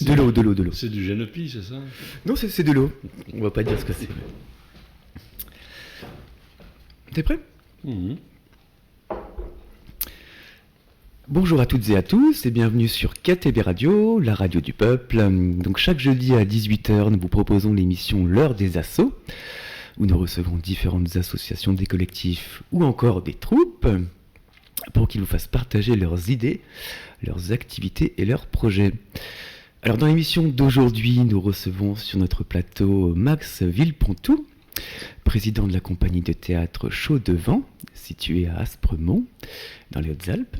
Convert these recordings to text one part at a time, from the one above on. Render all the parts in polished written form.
De l'eau. C'est du Genepi, c'est ça? Non, c'est de l'eau. On va pas dire ce que c'est. T'es prêt? Bonjour à toutes et à tous et bienvenue sur KTB Radio, la radio du peuple. Donc chaque jeudi à 18h, nous vous proposons l'émission L'heure des assos, où nous recevons différentes associations, des collectifs ou encore des troupes, pour qu'ils vous fassent partager leurs idées, leurs activités et leurs projets. Alors dans l'émission d'aujourd'hui, nous recevons sur notre plateau Max Villepontou, président de la compagnie de théâtre Chaud de Vent, située à Aspremont, dans les Hautes-Alpes.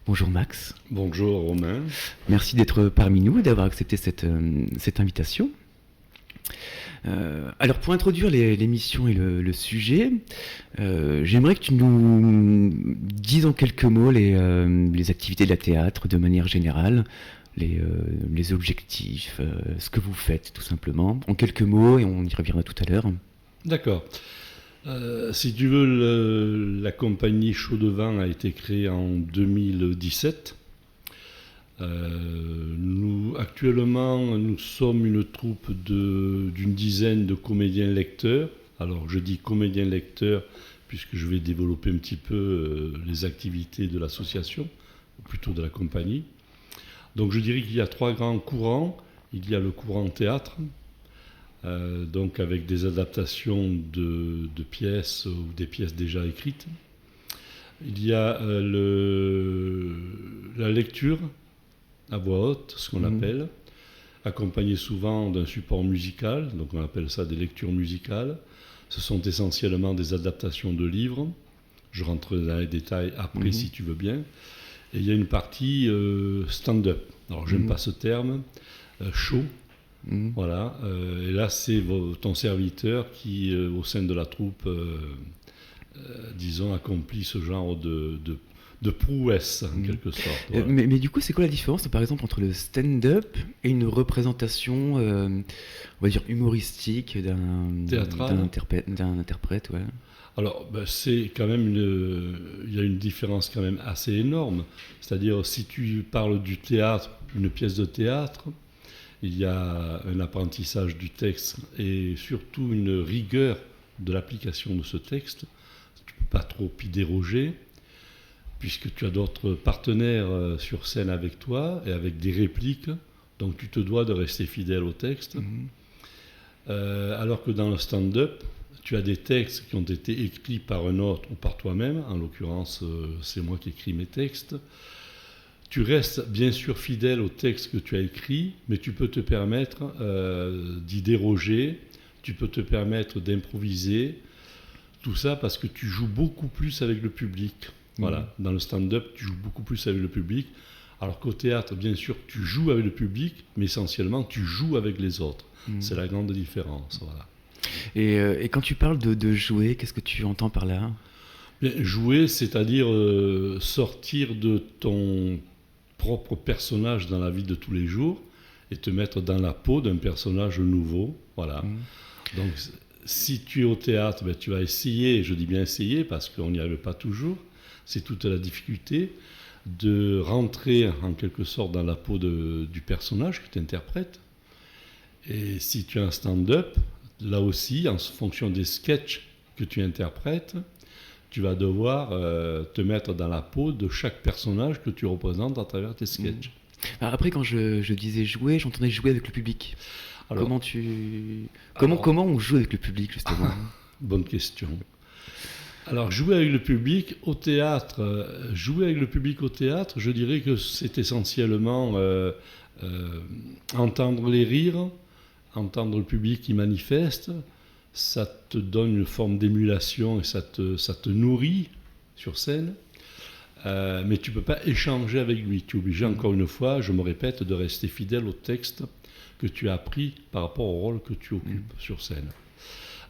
Bonjour Max. Bonjour Romain. Merci d'être parmi nous et d'avoir accepté cette invitation. Alors pour introduire l'émission et le sujet, j'aimerais que tu nous dises en quelques mots les activités de la théâtre de manière générale, les objectifs, ce que vous faites tout simplement, en quelques mots, et on y reviendra tout à l'heure. D'accord. Si tu veux, la compagnie Chaud de Vent a été créée en 2017. Actuellement, nous sommes une troupe d'une dizaine de comédiens-lecteurs. Alors, je dis comédiens-lecteurs puisque je vais développer un petit peu les activités de l'association, ou plutôt de la compagnie. Donc, je dirais qu'il y a trois grands courants. Il y a le courant théâtre, donc avec des adaptations de pièces ou des pièces déjà écrites. Il y a la lecture à voix haute, ce qu'on appelle, accompagnée souvent d'un support musical, donc on appelle ça des lectures musicales. Ce sont essentiellement des adaptations de livres. Je rentre dans les détails après si tu veux bien. Et il y a une partie stand-up. Alors j'aime pas ce terme, show. Voilà, et là c'est ton serviteur qui, au sein de la troupe, disons, accomplit ce genre de prouesse, en quelque sorte. Voilà. Mais du coup, c'est quoi la différence, par exemple, entre le stand-up et une représentation, on va dire, humoristique d'un interprète, ouais. Alors, c'est quand même il y a une différence quand même assez énorme. C'est-à-dire, si tu parles du théâtre, une pièce de théâtre, il y a un apprentissage du texte et surtout une rigueur de l'application de ce texte. Tu ne peux pas trop y déroger, puisque tu as d'autres partenaires sur scène avec toi et avec des répliques, donc tu te dois de rester fidèle au texte. Alors que dans le stand-up, tu as des textes qui ont été écrits par un autre ou par toi-même. En l'occurrence, c'est moi qui écris mes textes. Tu restes bien sûr fidèle au texte que tu as écrit, mais tu peux te permettre d'y déroger, tu peux te permettre d'improviser, tout ça parce que tu joues beaucoup plus avec le public. Voilà. Dans le stand-up, tu joues beaucoup plus avec le public, alors qu'au théâtre, bien sûr, tu joues avec le public, mais essentiellement, tu joues avec les autres. C'est la grande différence. Voilà. Et quand tu parles de jouer, qu'est-ce que tu entends par là ? Bien, jouer, c'est-à-dire sortir de ton propre personnage dans la vie de tous les jours et te mettre dans la peau d'un personnage nouveau. Voilà. Donc, si tu es au théâtre, tu vas essayer, je dis bien essayer parce qu'on n'y arrive pas toujours, c'est toute la difficulté de rentrer en quelque sorte dans la peau du personnage que tu interprètes. Et si tu as un stand-up, là aussi, en fonction des sketchs que tu interprètes, tu vas devoir te mettre dans la peau de chaque personnage que tu représentes à travers tes sketchs. Après, quand je disais jouer, j'entendais jouer avec le public. Alors, comment on joue avec le public, justement ? Bonne question. Alors, jouer avec le public au théâtre, je dirais que c'est essentiellement entendre les rires, entendre le public qui manifeste. Ça te donne une forme d'émulation et ça te nourrit sur scène, mais tu ne peux pas échanger avec lui. Tu es obligé, encore une fois, je me répète, de rester fidèle au texte que tu as appris par rapport au rôle que tu occupes sur scène.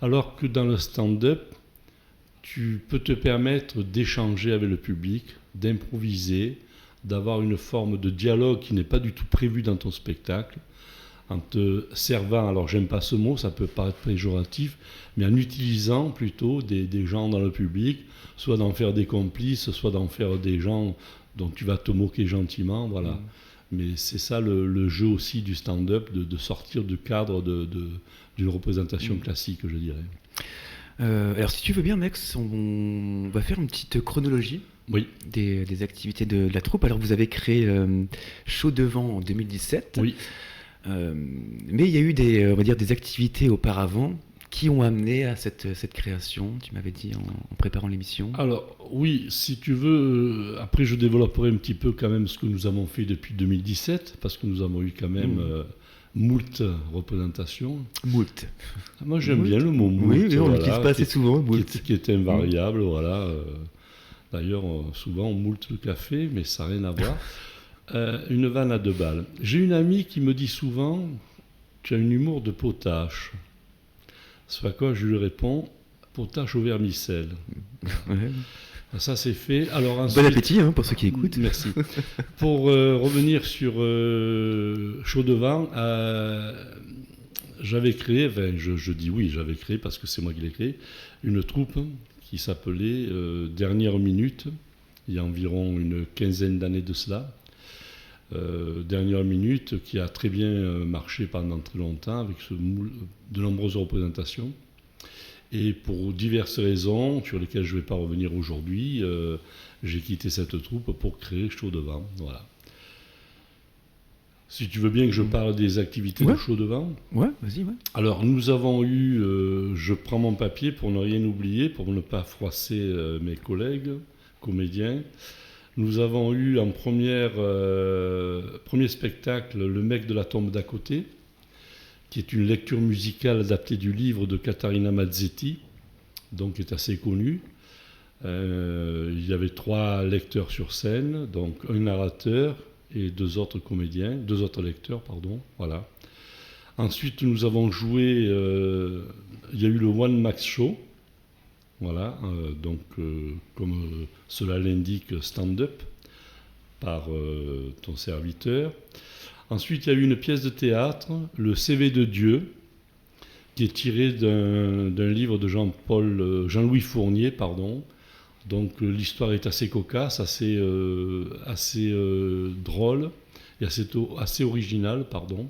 Alors que dans le stand-up, tu peux te permettre d'échanger avec le public, d'improviser, d'avoir une forme de dialogue qui n'est pas du tout prévue dans ton spectacle, en te servant, alors j'aime pas ce mot, ça peut paraître péjoratif, mais en utilisant plutôt des gens dans le public, soit d'en faire des complices, soit d'en faire des gens dont tu vas te moquer gentiment, voilà. Mais c'est ça le jeu aussi du stand-up, de sortir du cadre d'une représentation classique, je dirais. Alors si tu veux bien Max, on va faire une petite chronologie Oui. des activités de la troupe. Alors vous avez créé Chaud Devant en 2017. Oui. Mais il y a eu on va dire, des activités auparavant qui ont amené à cette création, tu m'avais dit en préparant l'émission. Alors oui, si tu veux, après je développerai un petit peu quand même ce que nous avons fait depuis 2017, parce que nous avons eu quand même moult représentations. Moult. Moi j'aime bien le mot moult. Oui, on l'utilise pas assez souvent, moult. Qui est invariable, voilà. D'ailleurs, souvent on moult le café, mais ça n'a rien à voir. Une vanne à 2 balles. J'ai une amie qui me dit souvent, tu as un humour de potache. Ce à quoi je lui réponds, potache au vermicelle. Ouais. Ça c'est fait. Alors, ensuite, bon appétit pour ceux qui écoutent. Merci. Pour revenir sur Chaud Devant, j'avais créé, enfin je dis oui, j'avais créé parce que c'est moi qui l'ai créé, une troupe qui s'appelait Dernière Minute, il y a environ une quinzaine d'années de cela. Dernière Minute qui a très bien marché pendant très longtemps avec de nombreuses représentations. Et pour diverses raisons sur lesquelles je ne vais pas revenir aujourd'hui, j'ai quitté cette troupe pour créer Chaud Devant. Voilà. Si tu veux bien que je parle des activités de Chaud Devant. Ouais, vas-y. Ouais. Alors nous avons eu, je prends mon papier pour ne rien oublier, pour ne pas froisser mes collègues comédiens. Nous avons eu en premier spectacle Le mec de la tombe d'à côté, qui est une lecture musicale adaptée du livre de Caterina Mazzetti, donc qui est assez connu. Il y avait 3 lecteurs sur scène, donc un narrateur et 2 autres lecteurs, pardon. Voilà. Ensuite, nous avons joué, il y a eu le One Max Show. Voilà, donc comme cela l'indique, stand-up par ton serviteur. Ensuite, il y a eu une pièce de théâtre, Le CV de Dieu, qui est tiré d'un livre de Jean-Louis Fournier, pardon. Donc l'histoire est assez cocasse, assez drôle et assez originale, pardon.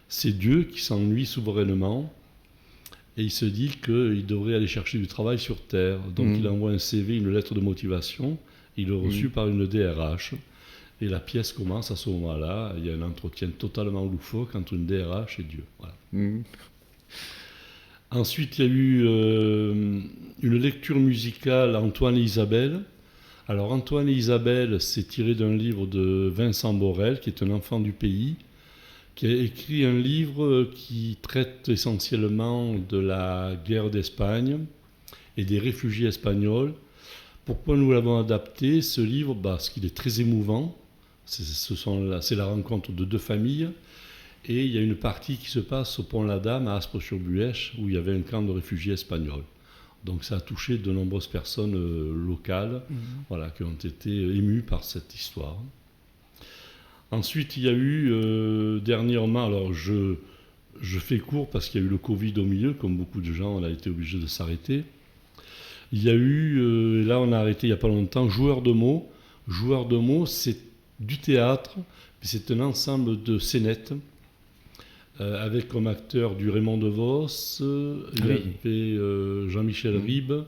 C'est Dieu qui s'ennuie souverainement. Et il se dit qu'il devrait aller chercher du travail sur Terre. Donc il envoie un CV, une lettre de motivation. Il est reçu par une DRH. Et la pièce commence à ce moment-là. Il y a un entretien totalement loufoque entre une DRH et Dieu. Voilà. Ensuite, il y a eu une lecture musicale, Antoine et Isabelle. Alors Antoine et Isabelle, c'est tiré d'un livre de Vincent Borel, qui est un enfant du pays, qui a écrit un livre qui traite essentiellement de la guerre d'Espagne et des réfugiés espagnols. Pourquoi nous l'avons adapté, ce livre? Parce qu'il est très émouvant. C'est la rencontre de 2 familles. Et il y a une partie qui se passe au Pont La Dame, à Aspres-sur-Buëch, où il y avait un camp de réfugiés espagnols. Donc ça a touché de nombreuses personnes locales voilà, qui ont été émues par cette histoire. Ensuite, il y a eu dernièrement, alors je fais court parce qu'il y a eu le Covid au milieu, comme beaucoup de gens, on a été obligé de s'arrêter. Il y a eu, là on a arrêté il n'y a pas longtemps, Joueurs de mots. Joueurs de mots, c'est du théâtre, c'est un ensemble de scénettes, avec comme acteur du Raymond DeVos, il y avait Jean-Michel Ribes,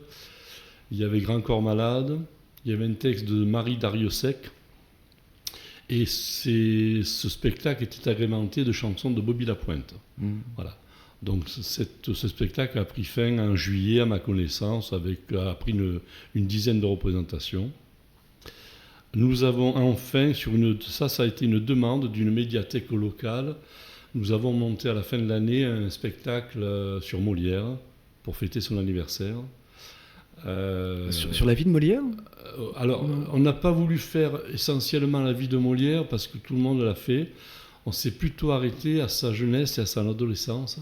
il y avait Grand Corps Malade, il y avait un texte de Marie Dariussec. Et ce spectacle était agrémenté de chansons de Bobby Lapointe. Voilà. Donc ce spectacle a pris fin en juillet, à ma connaissance, après une dizaine de représentations. Nous avons enfin, ça a été une demande d'une médiathèque locale, nous avons monté à la fin de l'année un spectacle sur Molière pour fêter son anniversaire. Sur la vie de Molière? Alors, on n'a pas voulu faire essentiellement la vie de Molière parce que tout le monde l'a fait. On s'est plutôt arrêté à sa jeunesse et à son adolescence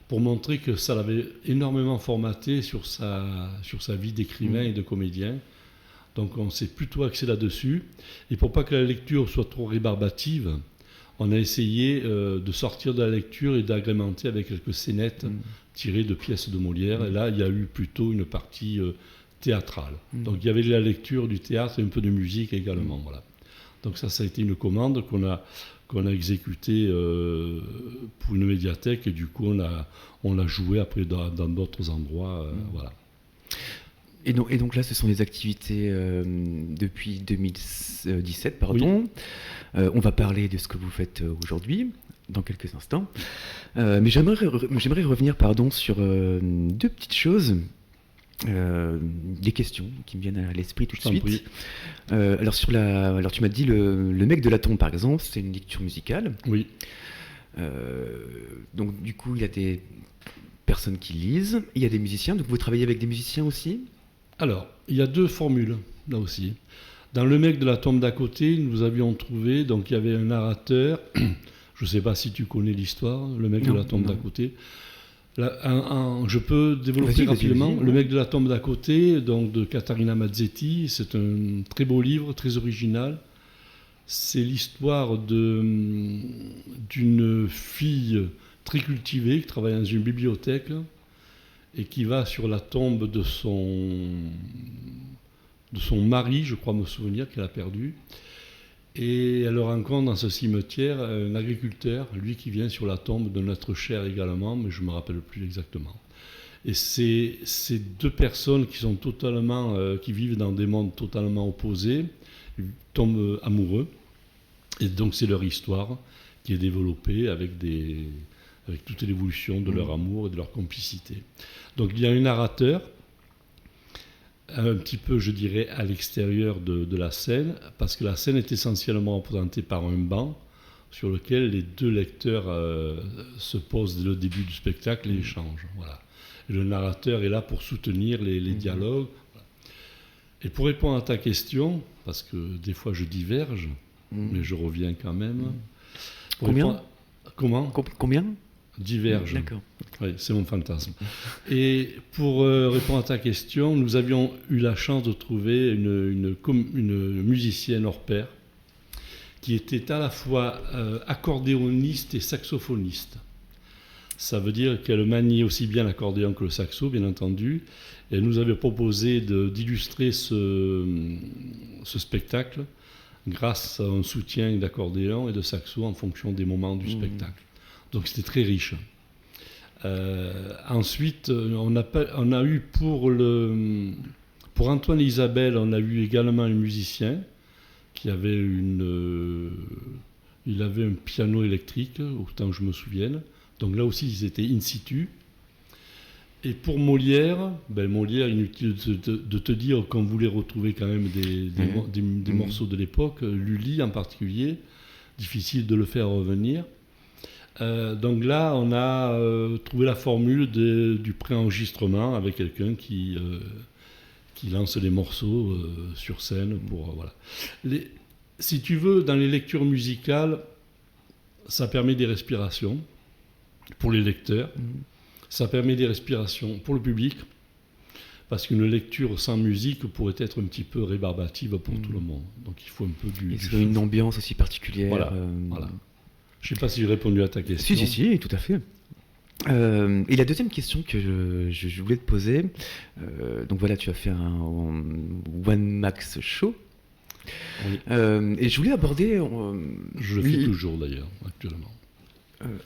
pour montrer que ça l'avait énormément formaté sur sa vie d'écrivain et de comédien. Donc on s'est plutôt axé là-dessus. Et pour pas que la lecture soit trop rébarbative, on a essayé de sortir de la lecture et d'agrémenter avec quelques scénettes tirées de pièces de Molière. Et là, il y a eu plutôt une partie théâtrale. Donc il y avait de la lecture, du théâtre et un peu de musique également. Voilà. Donc ça a été une commande qu'on a exécutée pour une médiathèque, et du coup on l'a joué après dans d'autres endroits. Voilà. Et donc là, ce sont des activités depuis 2017, pardon. Oui. On va parler de ce que vous faites aujourd'hui, dans quelques instants. Mais j'aimerais revenir sur deux petites choses. Des questions qui me viennent à l'esprit tout de suite. Alors tu m'as dit le mec de la tombe, par exemple, c'est une lecture musicale. Oui. Donc du coup, il y a des personnes qui lisent, il y a des musiciens. Donc vous travaillez avec des musiciens aussi ? Alors, il y a deux formules, là aussi. Dans le mec de la tombe d'à côté, nous avions trouvé, donc il y avait un narrateur, je ne sais pas si tu connais l'histoire, le mec de la tombe d'à côté. Là, je peux développer rapidement. Le mec de la tombe d'à côté, donc de Caterina Mazzetti, c'est un très beau livre, très original. C'est l'histoire d'une fille très cultivée qui travaille dans une bibliothèque et qui va sur la tombe de son mari, je crois me souvenir, qu'elle a perdu. Et elle rencontre dans ce cimetière un agriculteur, lui qui vient sur la tombe de notre cher également, mais je ne me rappelle plus exactement. Et c'est ces deux personnes qui sont qui vivent dans des mondes totalement opposés, ils tombent amoureux. Et donc c'est leur histoire qui est développée avec toute l'évolution de leur amour et de leur complicité. Donc il y a un narrateur, un petit peu, je dirais, à l'extérieur de la scène, parce que la scène est essentiellement représentée par un banc sur lequel les deux lecteurs se posent dès le début du spectacle et échangent. Voilà. Et le narrateur est là pour soutenir les dialogues. Voilà. Et pour répondre à ta question, parce que des fois je diverge, mais je reviens quand même. Combien ? Combien ? Diverge. D'accord. Oui, c'est mon fantasme. Et pour répondre à ta question, nous avions eu la chance de trouver une musicienne hors pair qui était à la fois accordéoniste et saxophoniste. Ça veut dire qu'elle maniait aussi bien l'accordéon que le saxo, bien entendu. Et elle nous avait proposé d'illustrer ce spectacle grâce à un soutien d'accordéon et de saxo en fonction des moments du spectacle. Donc c'était très riche. Ensuite, on a eu pour Antoine et Isabelle, on a eu également un musicien qui avait il avait un piano électrique, autant que je me souvienne. Donc là aussi, ils étaient in situ. Et pour Molière, inutile de te dire qu'on voulait retrouver quand même des morceaux de l'époque, Lully en particulier, difficile de le faire revenir. Donc là, on a trouvé la formule du préenregistrement avec quelqu'un qui lance les morceaux sur scène. Voilà. Si tu veux, dans les lectures musicales, ça permet des respirations pour les lecteurs. Ça permet des respirations pour le public, parce qu'une lecture sans musique pourrait être un petit peu rébarbative pour tout le monde. Donc il faut un peu une ambiance aussi particulière. Voilà. Je ne sais pas si j'ai répondu à ta question. Si, tout à fait. Et la deuxième question que je voulais te poser, donc voilà, tu as fait un One Max Show. Oui. Et je voulais aborder... je le fais toujours d'ailleurs, actuellement.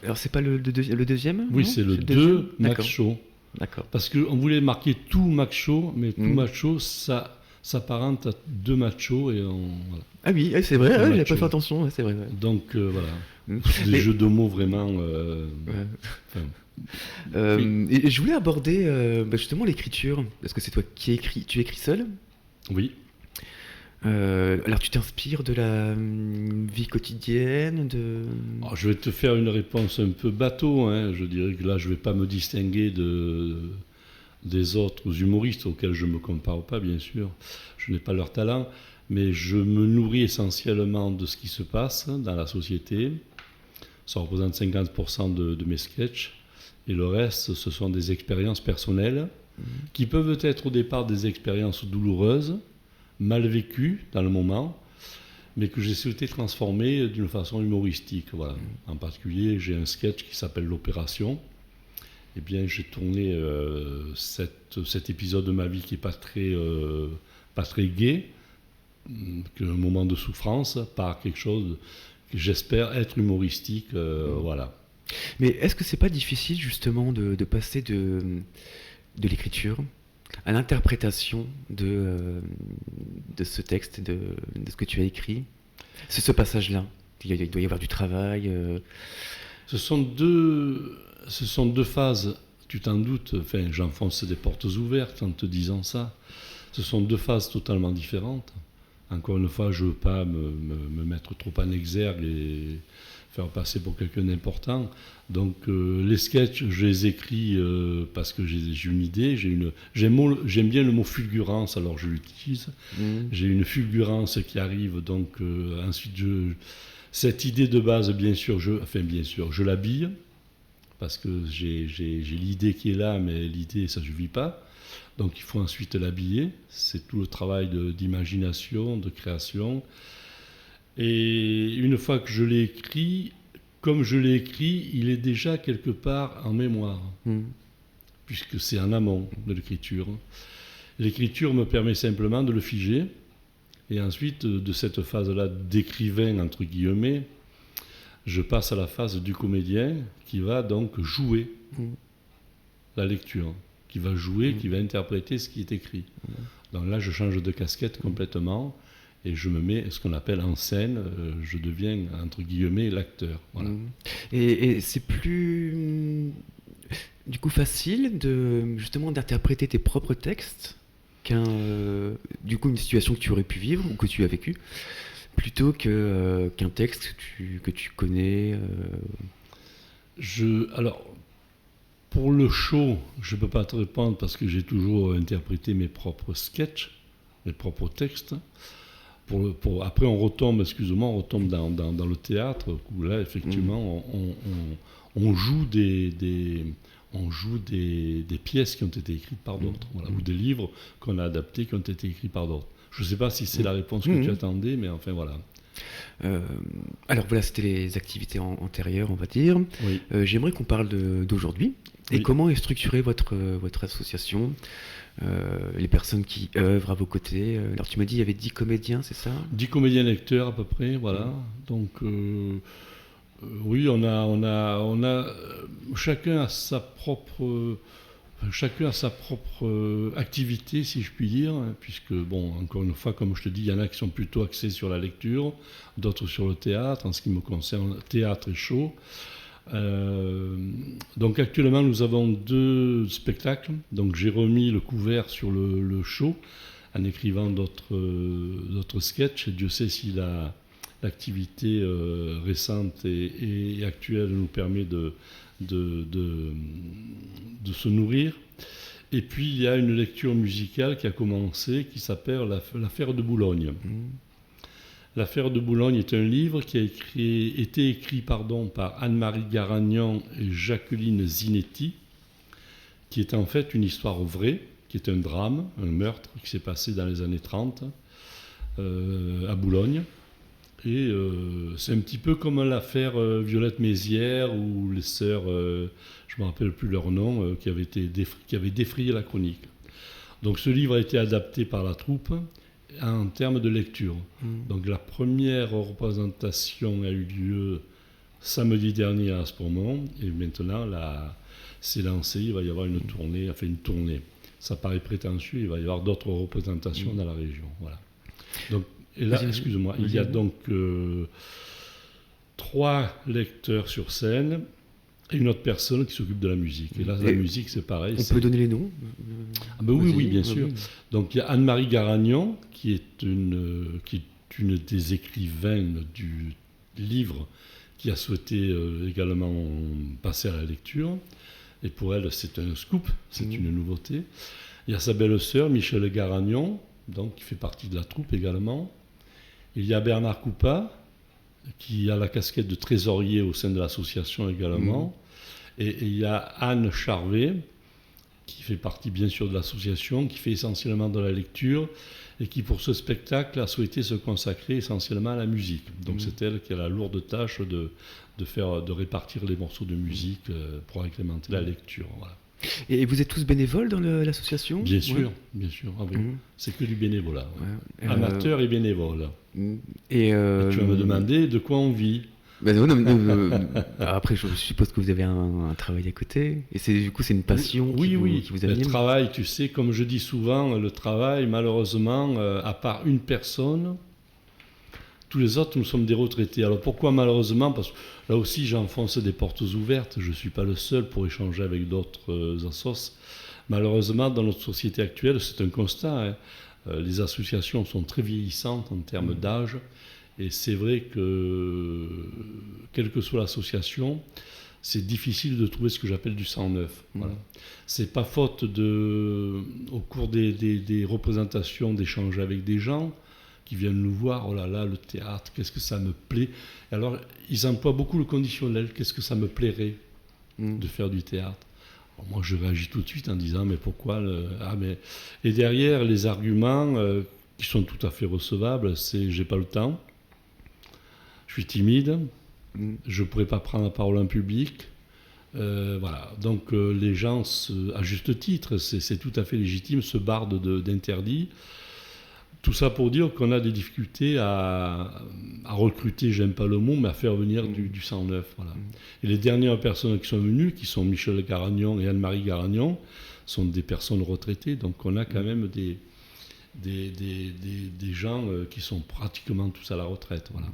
Alors c'est pas le deuxième ? Oui, c'est le 2 Max Show. D'accord. Parce qu'on voulait marquer tout Max Show, mais tout Max Show, ça s'apparente à 2 Max Show et voilà. Ah oui, c'est vrai, j'avais pas fait attention, c'est vrai. Ouais. Donc voilà, c'est des jeux de mots vraiment... Et je voulais aborder justement l'écriture, parce que c'est toi qui écris. Tu écris seul ? Oui. Alors tu t'inspires de la vie quotidienne Je vais te faire une réponse un peu bateau, hein. Je dirais que là je ne vais pas me distinguer des autres humoristes auxquels je ne me compare pas, bien sûr. Je n'ai pas leur talent, mais je me nourris essentiellement de ce qui se passe dans la société. Ça représente 50% de mes sketchs, et le reste ce sont des expériences personnelles qui peuvent être au départ des expériences douloureuses, mal vécu dans le moment, mais que j'ai souhaité transformer d'une façon humoristique. Voilà. En particulier, j'ai un sketch qui s'appelle L'Opération. Eh bien, j'ai tourné cet épisode de ma vie qui n'est pas très gai, qu'un moment de souffrance par quelque chose que j'espère être humoristique. Voilà. Mais est-ce que c'est pas difficile justement de passer de l'écriture à l'interprétation de ce texte, de ce que tu as écrit? C'est ce passage-là. Il doit y avoir du travail. Ce sont deux phases, tu t'en doutes, enfin j'enfonce des portes ouvertes en te disant ça. Ce sont deux phases totalement différentes. Encore une fois, je ne veux pas me mettre trop en exergue et faire passer pour quelqu'un d'important. Donc les sketchs, je les écris parce que j'ai une idée, j'aime bien le mot fulgurance, alors je l'utilise. J'ai une fulgurance qui arrive, donc ensuite cette idée de base, bien sûr, je l'habille, parce que j'ai l'idée qui est là, mais l'idée, ça ne suffit pas. Donc il faut ensuite l'habiller, c'est tout le travail d'imagination, de création. Et une fois que je l'ai écrit, comme je l'ai écrit, il est déjà quelque part en mémoire, puisque c'est en amont de l'écriture. L'écriture me permet simplement de le figer, et ensuite, de cette phase-là d'écrivain, entre guillemets, je passe à la phase du comédien qui va donc jouer la lecture, qui va jouer, qui va interpréter ce qui est écrit. Donc là, je change de casquette complètement et je me mets ce qu'on appelle en scène, je deviens, entre guillemets, l'acteur. Voilà. Et c'est plus, du coup, facile justement d'interpréter tes propres textes du coup, une situation que tu aurais pu vivre ou que tu as vécue, plutôt qu'un texte que tu connais. Alors, pour le show, je ne peux pas te répondre parce que j'ai toujours interprété mes propres sketchs, mes propres textes. Après, on retombe dans le théâtre, où là, effectivement, on joue des pièces qui ont été écrites par d'autres, voilà, ou des livres qu'on a adaptés qui ont été écrits par d'autres. Je ne sais pas si c'est la réponse que tu attendais, mais enfin, voilà. Alors voilà, c'était les activités antérieures, on va dire. Oui. J'aimerais qu'on parle d'aujourd'hui. Et comment est structurée votre association, les personnes qui œuvrent à vos côtés. Alors tu m'as dit il y avait 10 comédiens, c'est ça? 10 comédiens lecteurs à peu près, voilà. Donc oui, on a chacun a sa propre activité, si je puis dire, hein, puisque, bon, encore une fois, comme je te dis, il y en a qui sont plutôt axés sur la lecture, d'autres sur le théâtre. En ce qui me concerne, théâtre et show. Donc actuellement, nous avons 2 spectacles. Donc j'ai remis le couvert sur le show en écrivant d'autres sketchs. Et Dieu sait si l'activité récente et actuelle nous permet de se nourrir. Et puis il y a une lecture musicale qui a commencé, qui s'appelle L'Affaire de Boulogne. L'Affaire de Boulogne est un livre qui a été écrit par Anne-Marie Garagnon et Jacqueline Zinetti, qui est en fait une histoire vraie, qui est un drame, un meurtre qui s'est passé dans les années 30 à Boulogne. Et c'est un petit peu comme l'affaire Violette Mézières ou les sœurs, je ne me rappelle plus leur nom, qui avaient défrayé la chronique. Donc ce livre a été adapté par la troupe en termes de lecture. Donc la première représentation a eu lieu samedi dernier à Aspremont, et maintenant c'est lancé, il va y avoir une tournée. Ça paraît prétentieux, il va y avoir d'autres représentations dans la région. Voilà. Donc, et là, excuse-moi, il y a donc 3 lecteurs sur scène et une autre personne qui s'occupe de la musique. Et là, la musique, c'est pareil. On peut donner les noms? Oui, bien sûr. Donc, il y a Anne-Marie Garagnon, qui est une des écrivaines du livre, qui a souhaité également passer à la lecture. Et pour elle, c'est un scoop, c'est une nouveauté. Il y a sa belle-sœur, Michel Garagnon, donc, qui fait partie de la troupe également. Il y a Bernard Coupa, qui a la casquette de trésorier au sein de l'association également. Et il y a Anne Charvet, qui fait partie bien sûr de l'association, qui fait essentiellement de la lecture, et qui pour ce spectacle a souhaité se consacrer essentiellement à la musique. Donc c'est elle qui a la lourde tâche de répartir les morceaux de musique pour agrémenter la lecture. Voilà. Et vous êtes tous bénévoles dans l'association? Bien sûr, Ouais. bien sûr. Ah oui. Mhm. C'est que du bénévolat. Ouais. Ouais. Amateur et bénévole. Et, Et tu vas me demander de quoi on vit. bah non, non, après, je suppose que vous avez un travail à côté. Et du coup, c'est une passion qui vous Le anime. travail, tu sais, comme je dis souvent, le travail, malheureusement, à part une personne, tous les autres, nous sommes des retraités. Alors pourquoi malheureusement? Parce que là aussi, j'enfonce des portes ouvertes. Je ne suis pas le seul pour échanger avec d'autres assos. Malheureusement, dans notre société actuelle, c'est un constat. Hein. Les associations sont très vieillissantes en termes d'âge. Et c'est vrai que, quelle que soit l'association, c'est difficile de trouver ce que j'appelle du sang neuf. Voilà. C'est pas faute au cours des représentations, d'échanger avec des gens qui viennent nous voir, oh là là, le théâtre, qu'est-ce que ça me plaît. Et alors, ils emploient beaucoup le conditionnel, qu'est-ce que ça me plairait de faire du théâtre. Alors, moi, je réagis tout de suite en disant, mais pourquoi Et derrière, les arguments qui sont tout à fait recevables, c'est j'ai pas le temps, je suis timide, je ne pourrais pas prendre la parole en public. Voilà. Donc les gens, à juste titre, c'est tout à fait légitime, se bardent d'interdits. Tout ça pour dire qu'on a des difficultés à recruter, j'aime pas le mot, mais à faire venir du sang neuf. Voilà. Et les dernières personnes qui sont venues, qui sont Michel Garagnon et Anne-Marie Garagnon, sont des personnes retraitées. Donc on a quand même des gens qui sont pratiquement tous à la retraite. Voilà.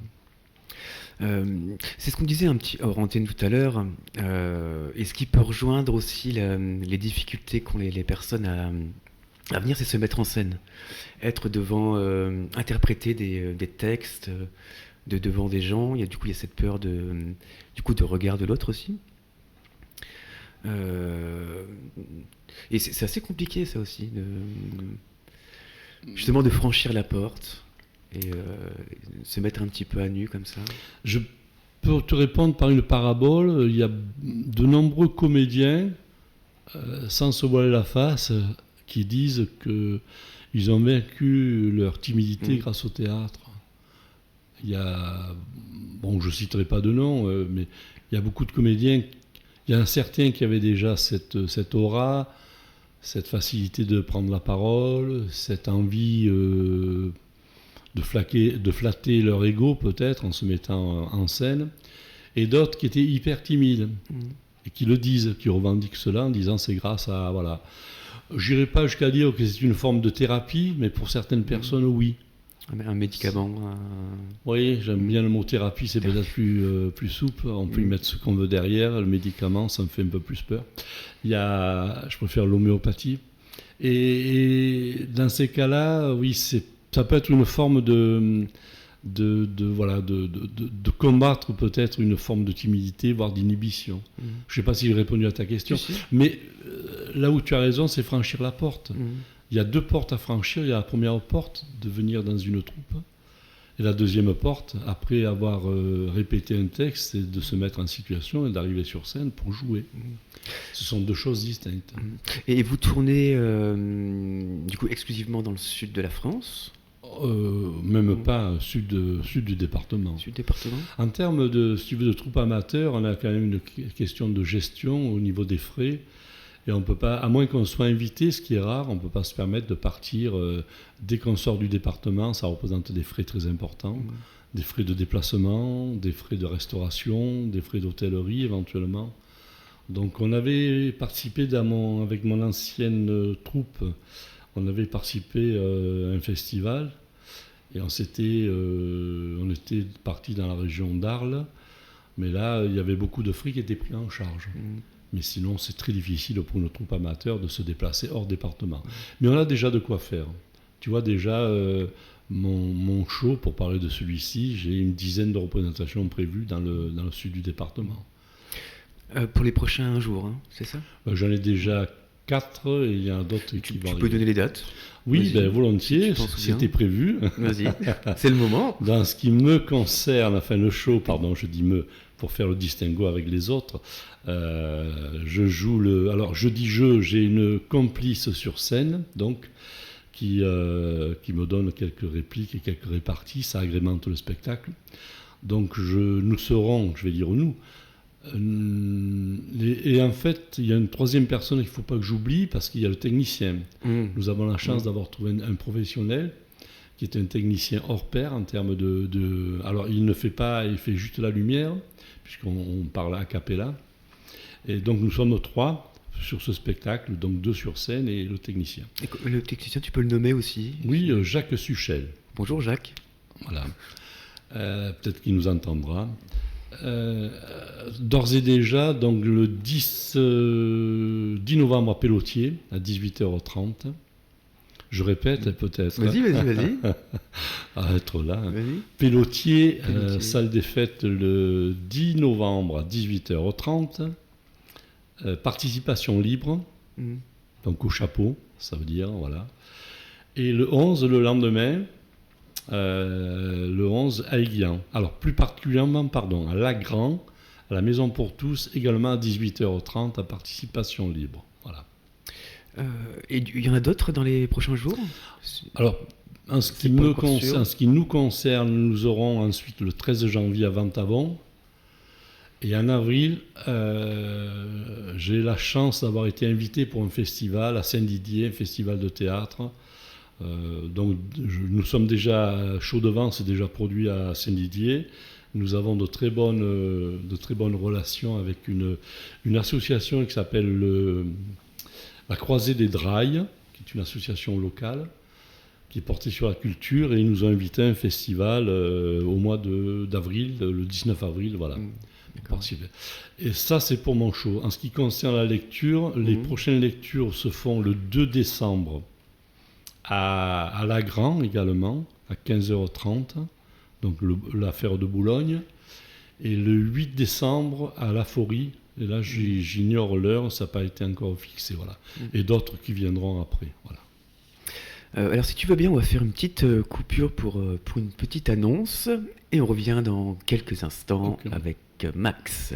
C'est ce qu'on disait un petit hors antenne tout à l'heure, et ce qui peut rejoindre aussi les difficultés qu'ont les personnes à venir, c'est se mettre en scène, être devant, interpréter des textes devant des gens. Du coup, il y a cette peur de regard de l'autre aussi. Et c'est assez compliqué ça aussi, justement de franchir la porte. Et se mettre un petit peu à nu comme ça. Je peux te répondre par une parabole. Il y a de nombreux comédiens, sans se voiler la face, qui disent qu'ils ont vaincu leur timidité grâce au théâtre. Il y a, bon, je ne citerai pas de nom, mais il y a beaucoup de comédiens. Il y en a certains qui avaient déjà cette aura, cette facilité de prendre la parole, cette envie de flatter leur ego peut-être en se mettant en scène, et d'autres qui étaient hyper timides et qui le disent, qui revendiquent cela en disant c'est grâce à... Voilà. J'irai pas jusqu'à dire que c'est une forme de thérapie, mais pour certaines personnes, oui. Un médicament. Oui, j'aime bien le mot thérapie, c'est peut-être plus souple. On peut y mettre ce qu'on veut derrière. Le médicament, ça me fait un peu plus peur. Je préfère l'homéopathie. Et dans ces cas-là, oui, ça peut être une forme de combattre peut-être une forme de timidité, voire d'inhibition. Je ne sais pas si j'ai répondu à ta question, mais là où tu as raison, c'est franchir la porte. Il y a 2 portes à franchir. Il y a la première porte, de venir dans une troupe, et la deuxième porte, après avoir répété un texte, c'est de se mettre en situation et d'arriver sur scène pour jouer. Ce sont 2 choses distinctes. Et vous tournez du coup exclusivement dans le sud de la France? Même pas sud du département. Sud département. En termes de troupe amateur, on a quand même une question de gestion au niveau des frais. Et on peut pas, à moins qu'on soit invité, ce qui est rare, on ne peut pas se permettre de partir dès qu'on sort du département. Ça représente des frais très importants, des frais de déplacement, des frais de restauration, des frais d'hôtellerie éventuellement. Donc on avait participé avec mon ancienne troupe, on avait participé à un festival et on était parti dans la région d'Arles, mais là il y avait beaucoup de frais qui étaient pris en charge. Mais sinon, c'est très difficile pour une troupe amateur de se déplacer hors département. Mais on a déjà de quoi faire. Tu vois, déjà, mon show, pour parler de celui-ci, j'ai une dizaine de représentations prévues dans le sud du département. Pour les prochains jours, hein, c'est ça? J'en ai déjà 4 et il y en a d'autres qui vont arriver. Tu peux donner les dates? Oui, volontiers, c'était prévu. Vas-y, c'est le moment. Dans ce qui me concerne, enfin le show, pardon, je dis pour faire le distinguo avec les autres, j'ai une complice sur scène, donc, qui me donne quelques répliques et quelques réparties, ça agrémente le spectacle. Donc nous serons, je vais dire nous, Et en fait, il y a une troisième personne qu'il ne faut pas que j'oublie, parce qu'il y a le technicien. Nous avons la chance d'avoir trouvé un professionnel qui est un technicien hors pair en termes de... Alors, il ne fait pas, il fait juste la lumière, puisqu'on parle a cappella. Et donc, nous sommes 3 sur ce spectacle, donc 2 sur scène et le technicien. Et le technicien, tu peux le nommer aussi? Oui, Jacques Suchel. Bonjour Jacques. Voilà. Peut-être qu'il nous entendra. D'ores et déjà, donc le 10 novembre à Pellotier, à 18h30. Je répète, peut-être. Vas-y. À être là. Vas-y. Pellotier, salle des fêtes, le 10 novembre à 18h30. Participation libre, donc au chapeau, ça veut dire, voilà. Et le 11, le lendemain, le 11 à Aiguillon. Alors, plus particulièrement, à Lagran, à la Maison pour tous, également à 18h30, à participation libre. Voilà. Et il y en a d'autres dans les prochains jours? Alors, en ce qui nous concerne, nous aurons ensuite le 13 janvier à Ventavon. Et en avril, j'ai la chance d'avoir été invité pour un festival à Saint-Didier, un festival de théâtre. Donc, nous sommes déjà Chaud de Vent, c'est déjà produit à Saint-Didier. Nous avons de très bonnes relations avec une association qui s'appelle la Croisée des Drailles, qui est une association locale qui est portée sur la culture, et ils nous ont invité à un festival au mois d'avril, le 19 avril, voilà. Et ça, c'est pour mon show. En ce qui concerne la lecture, les prochaines lectures se font le 2 décembre à Lagran également, à 15h30, donc l'affaire de Boulogne, et le 8 décembre à La Forie, et là j'ignore l'heure, ça n'a pas été encore fixé, voilà. Et d'autres qui viendront après, voilà. Alors si tu veux bien, on va faire une petite coupure pour une petite annonce, et on revient dans quelques instants avec Max.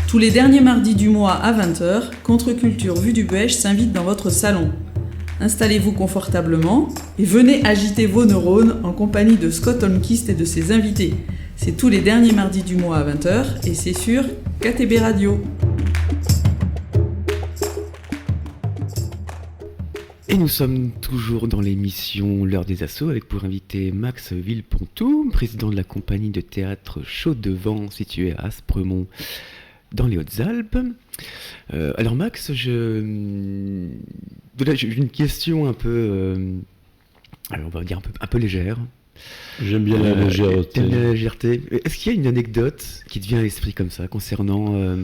Tous les derniers mardis du mois à 20h, Contre-Culture Vue du Buèche s'invite dans votre salon. Installez-vous confortablement et venez agiter vos neurones en compagnie de Scott Holmquist et de ses invités. C'est tous les derniers mardis du mois à 20h et c'est sur KTB Radio. Et nous sommes toujours dans l'émission L'heure des Assos avec pour invité Max Villepontou, président de la compagnie de théâtre Chaud de Vent située à Aspremont dans les Hautes-Alpes. Alors Max, j'ai une question un peu, alors on va dire un peu légère. J'aime bien la légèreté. La légèreté. Est-ce qu'il y a une anecdote qui te vient à l'esprit comme ça concernant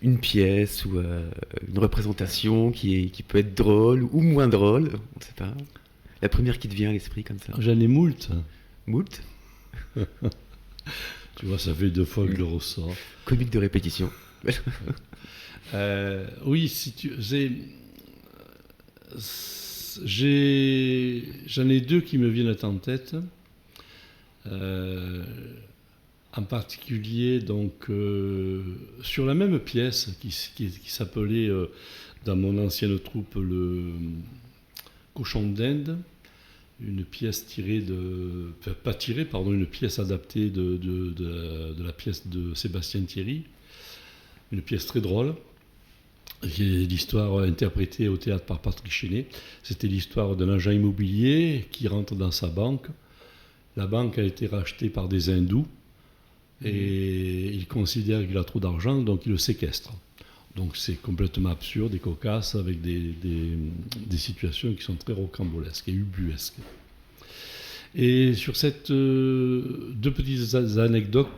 une pièce ou une représentation qui peut être drôle ou moins drôle, on ne sait pas. La première qui te vient à l'esprit comme ça. J'en ai moult. Moult. Tu vois, ça fait 2 fois que je le ressors. Comique de répétition. Oui, si tu... J'en ai 2 qui me viennent en tête. En particulier, donc, sur la même pièce qui s'appelait, dans mon ancienne troupe, le Cochon d'Inde, une pièce une pièce adaptée de la pièce de Sébastien Thierry, une pièce très drôle, qui est l'histoire interprétée au théâtre par Patrick Chenet. C'était l'histoire d'un agent immobilier qui rentre dans sa banque. La banque a été rachetée par des hindous, et il considère qu'il a trop d'argent, donc il le séquestre. Donc c'est complètement absurde et cocasse, avec des situations qui sont très rocambolesques et ubuesques. Et sur cette deux petites anecdotes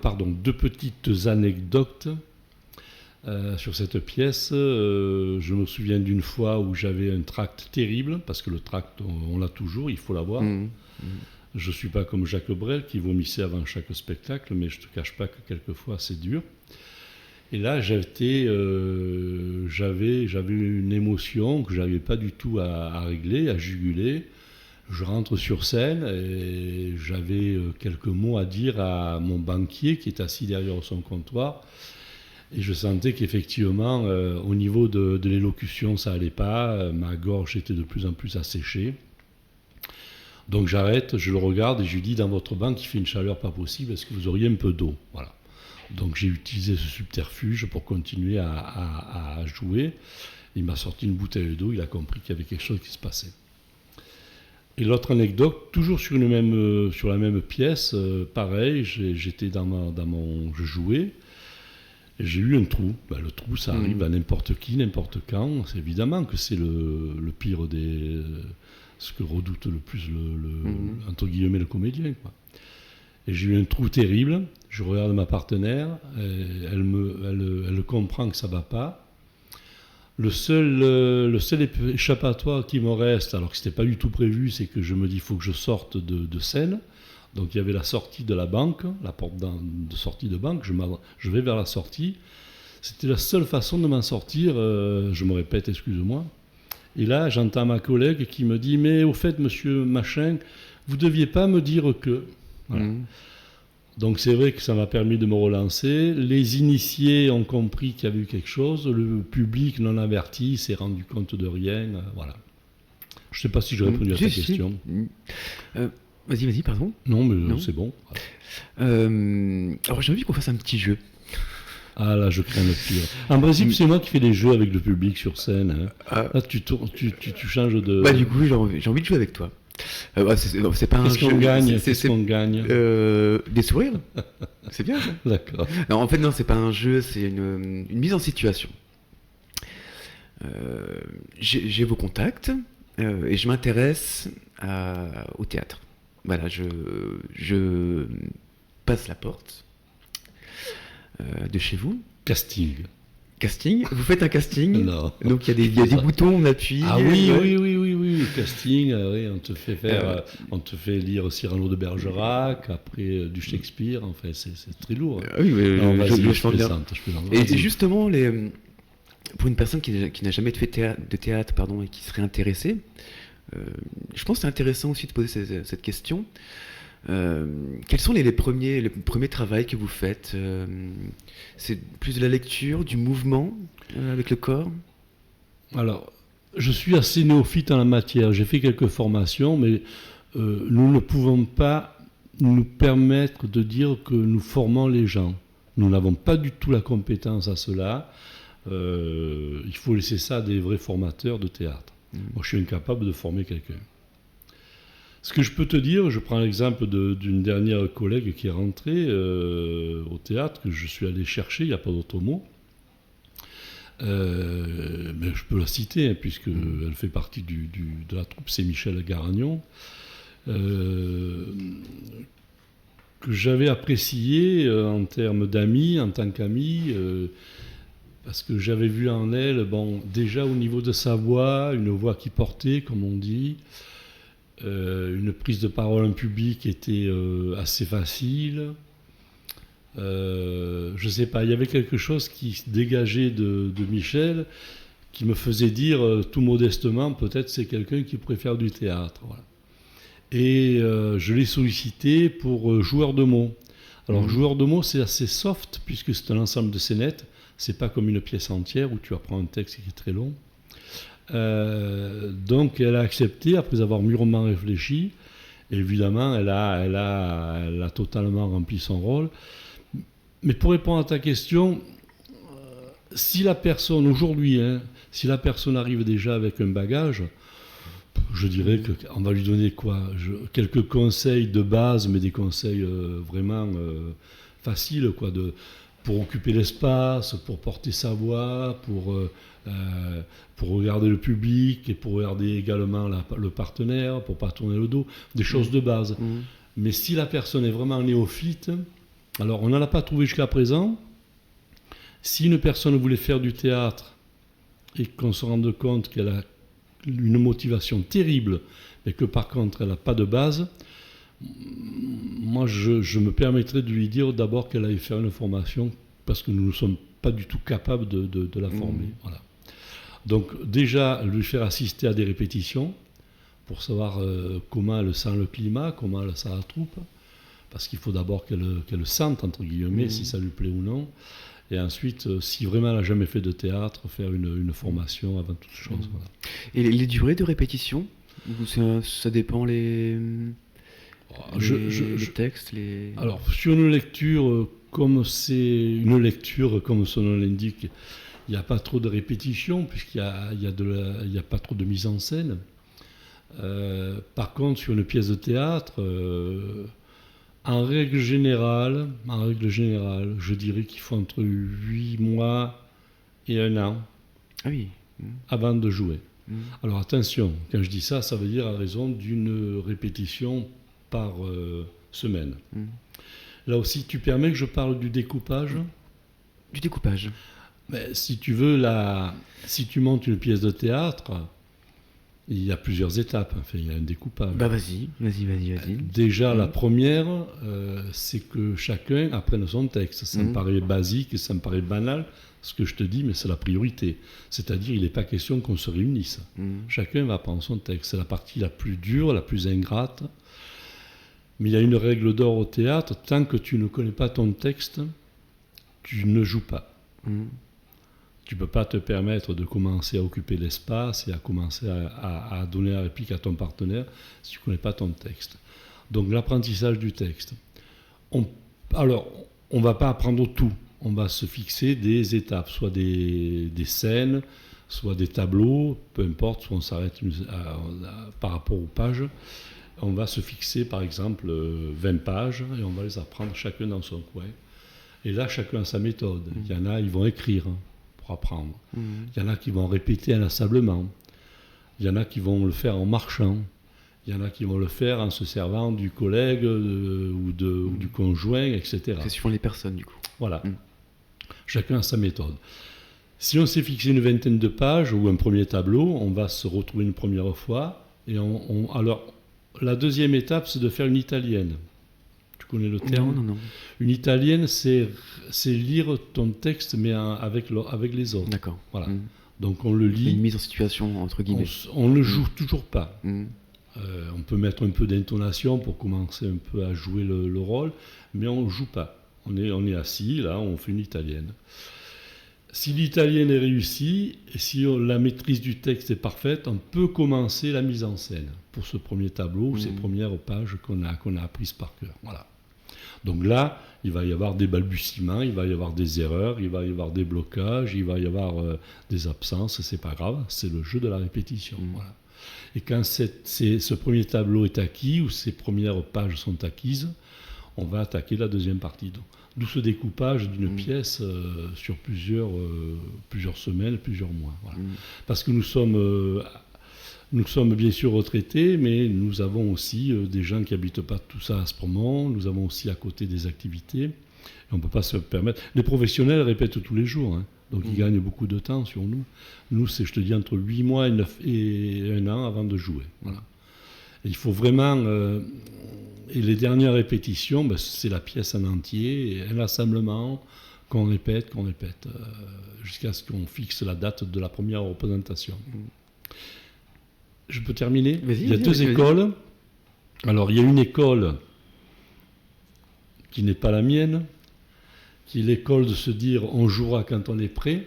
sur cette pièce, je me souviens d'une fois où j'avais un tract terrible, parce que le tract, on l'a toujours, il faut l'avoir. Je ne suis pas comme Jacques Brel qui vomissait avant chaque spectacle, mais je ne te cache pas que quelquefois c'est dur. Et là, j'avais une émotion que je n'arrivais pas du tout à régler, à juguler. Je rentre sur scène et j'avais quelques mots à dire à mon banquier qui est assis derrière son comptoir. Et je sentais qu'effectivement, au niveau de l'élocution, ça n'allait pas. Ma gorge était de plus en plus asséchée. Donc j'arrête, je le regarde et je lui dis, dans votre banque, il fait une chaleur pas possible, est-ce que vous auriez un peu d'eau? Voilà. Donc j'ai utilisé ce subterfuge pour continuer à jouer. Il m'a sorti une bouteille d'eau, il a compris qu'il y avait quelque chose qui se passait. Et l'autre anecdote, toujours sur la même pièce, pareil, j'étais je jouais, et j'ai eu un trou. Le trou, ça arrive à n'importe qui, n'importe quand. C'est évidemment que c'est le pire ce que redoute le plus entre guillemets le comédien, quoi. Et j'ai eu un trou terrible. Je regarde ma partenaire, elle comprend que ça va pas. Le seul échappatoire qui me reste, alors que ce n'était pas du tout prévu, c'est que je me dis il faut que je sorte de scène. Donc il y avait la sortie de la banque, la porte de sortie de banque, je vais vers la sortie. C'était la seule façon de m'en sortir, je me répète, excuse-moi. Et là, j'entends ma collègue qui me dit « Mais au fait, monsieur machin, vous ne deviez pas me dire que... » Voilà. Donc c'est vrai que ça m'a permis de me relancer. Les initiés ont compris qu'il y avait eu quelque chose. Le public non averti s'est rendu compte de rien. Voilà. Je ne sais pas si j'ai répondu à ta question. Vas-y, pardon. Non, mais c'est bon. Voilà. Alors j'ai envie qu'on fasse un petit jeu. Ah là, je crains le pire. En principe, c'est moi qui fais les jeux avec le public sur scène. Hein. Là, tu changes de... Du coup, j'ai envie de jouer avec toi. C'est pas un jeu. Qu'est-ce qu'on gagne Des sourires. C'est bien ça. D'accord. Non, en fait, non, c'est pas un jeu, c'est une mise en situation. J'ai vos contacts et je m'intéresse au théâtre. Voilà, je passe la porte de chez vous. Casting. Vous faites un casting? Non. Donc il y a des boutons, on appuie. Ah oui, casting, oui, on te fait lire Cyrano de Bergerac, après du Shakespeare, enfin c'est très lourd. Oui, mais je plaisante. Et justement, pour une personne qui n'a jamais fait de théâtre et qui serait intéressée, je pense que c'est intéressant aussi de poser cette question. Quels sont les premiers travaux que vous faites? C'est plus de la lecture, du mouvement avec le corps? Alors, je suis assez néophyte en la matière. J'ai fait quelques formations, mais nous ne pouvons pas nous permettre de dire que nous formons les gens. Nous n'avons pas du tout la compétence à cela. Il faut laisser ça à des vrais formateurs de théâtre. Moi, je suis incapable de former quelqu'un. Ce que je peux te dire, je prends l'exemple d'une dernière collègue qui est rentrée au théâtre, que je suis allé chercher, il n'y a pas d'autre mot. Mais je peux la citer, hein, puisqu'elle fait partie de la troupe, c'est Michel Garagnon, que j'avais apprécié en termes d'amis, en tant qu'amie, parce que j'avais vu en elle, déjà au niveau de sa voix, une voix qui portait, comme on dit, une prise de parole en public était assez facile. Je sais pas, il y avait quelque chose qui se dégageait de Michel qui me faisait dire tout modestement, peut-être c'est quelqu'un qui préfère du théâtre. Voilà. Et je l'ai sollicité pour joueur de mots. Alors joueur de mots, c'est assez soft puisque c'est un ensemble de scénettes. C'est pas comme une pièce entière où tu apprends un texte qui est très long. Donc elle a accepté après avoir mûrement réfléchi. Évidemment, elle a totalement rempli son rôle. Mais pour répondre à ta question, si la personne aujourd'hui, si la personne arrive déjà avec un bagage, je dirais qu'on va lui donner quelques conseils de base, mais des conseils vraiment faciles, pour occuper l'espace, pour porter sa voix, pour regarder le public et pour regarder également le partenaire, pour ne pas tourner le dos, des choses de base. Mais si la personne est vraiment néophyte, alors on n'en a pas trouvé jusqu'à présent. Si une personne voulait faire du théâtre et qu'on se rende compte qu'elle a une motivation terrible et que par contre elle n'a pas de base, moi je me permettrais de lui dire d'abord qu'elle aille faire une formation parce que nous ne sommes pas du tout capables de la former. Voilà. Donc déjà lui faire assister à des répétitions pour savoir comment elle sent le climat, comment elle sent la troupe, parce qu'il faut d'abord qu'elle sente entre guillemets si ça lui plaît ou non. Et ensuite, si vraiment elle n'a jamais fait de théâtre, faire une formation avant toute chose. Voilà. Et les durées de répétition Ou ça dépend les textes Alors, sur une lecture, comme c'est une lecture, comme son nom l'indique, il n'y a pas trop de répétition, puisqu'il n'y a pas trop de mise en scène. Par contre, sur une pièce de théâtre, en règle générale, je dirais qu'il faut entre 8 mois et 1 an avant de jouer. Alors attention, quand je dis ça, ça veut dire à raison d'une répétition par semaine. Là aussi, tu permets que je parle du découpage ? Du découpage. Mais si tu veux, si tu montes une pièce de théâtre, il y a plusieurs étapes. Enfin, il y a un découpage. Bah vas-y. Déjà, la première, c'est que chacun apprenne son texte. Ça me paraît basique et ça me paraît banal, ce que je te dis, mais c'est la priorité. C'est-à-dire, il n'est pas question qu'on se réunisse. Chacun va apprendre son texte. C'est la partie la plus dure, la plus ingrate. Mais il y a une règle d'or au théâtre, tant que tu ne connais pas ton texte, tu ne joues pas. Tu ne peux pas te permettre de commencer à occuper l'espace et à commencer à donner la réplique à ton partenaire si tu ne connais pas ton texte. Donc l'apprentissage du texte. Alors, on ne va pas apprendre tout. On va se fixer des étapes, soit des scènes, soit des tableaux, peu importe, soit on s'arrête par rapport aux pages. On va se fixer, par exemple, 20 pages et on va les apprendre chacun dans son coin. Et là, chacun a sa méthode. Il y en a, ils vont écrire pour apprendre. Il y en a qui vont répéter inlassablement. Il y en a qui vont le faire en marchant. Il y en a qui vont le faire en se servant du collègue ou du conjoint, etc. C'est suivant les personnes, du coup. Voilà. Chacun a sa méthode. Si on s'est fixé une vingtaine de pages ou un premier tableau, on va se retrouver une première fois. Et alors, la deuxième étape, c'est de faire une italienne. Tu connais le terme ? Non. Une italienne, c'est lire ton texte, mais avec les autres. D'accord. Voilà. Donc on le lit. Une mise en situation, entre guillemets. On ne joue toujours pas. On peut mettre un peu d'intonation pour commencer un peu à jouer le rôle, mais on ne joue pas. On est assis, là, on fait une italienne. Si l'italienne est réussie, et si la maîtrise du texte est parfaite, on peut commencer la mise en scène pour ce premier tableau ou ces premières pages qu'on a apprises par cœur. Voilà. Donc là, il va y avoir des balbutiements, il va y avoir des erreurs, il va y avoir des blocages, il va y avoir des absences, c'est pas grave, c'est le jeu de la répétition. Voilà. Et quand ce premier tableau est acquis, ou ces premières pages sont acquises, on va attaquer la deuxième partie. D'où ce découpage d'une pièce sur plusieurs semaines, plusieurs mois. Voilà. Parce que nous sommes bien sûr retraités, mais nous avons aussi des gens qui n'habitent pas tout ça à Aspremont. Nous avons aussi à côté des activités. Et on ne peut pas se permettre. Les professionnels répètent tous les jours, hein, donc ils gagnent beaucoup de temps sur nous. Nous, c'est, je te dis, entre 8 mois et 1 an avant de jouer. Voilà. Et il faut vraiment... et les dernières répétitions, c'est la pièce en entier, et inlassablement, qu'on répète, jusqu'à ce qu'on fixe la date de la première représentation. Je peux terminer ? Il y a deux écoles. Alors, il y a une école qui n'est pas la mienne, qui est l'école de se dire on jouera quand on est prêt.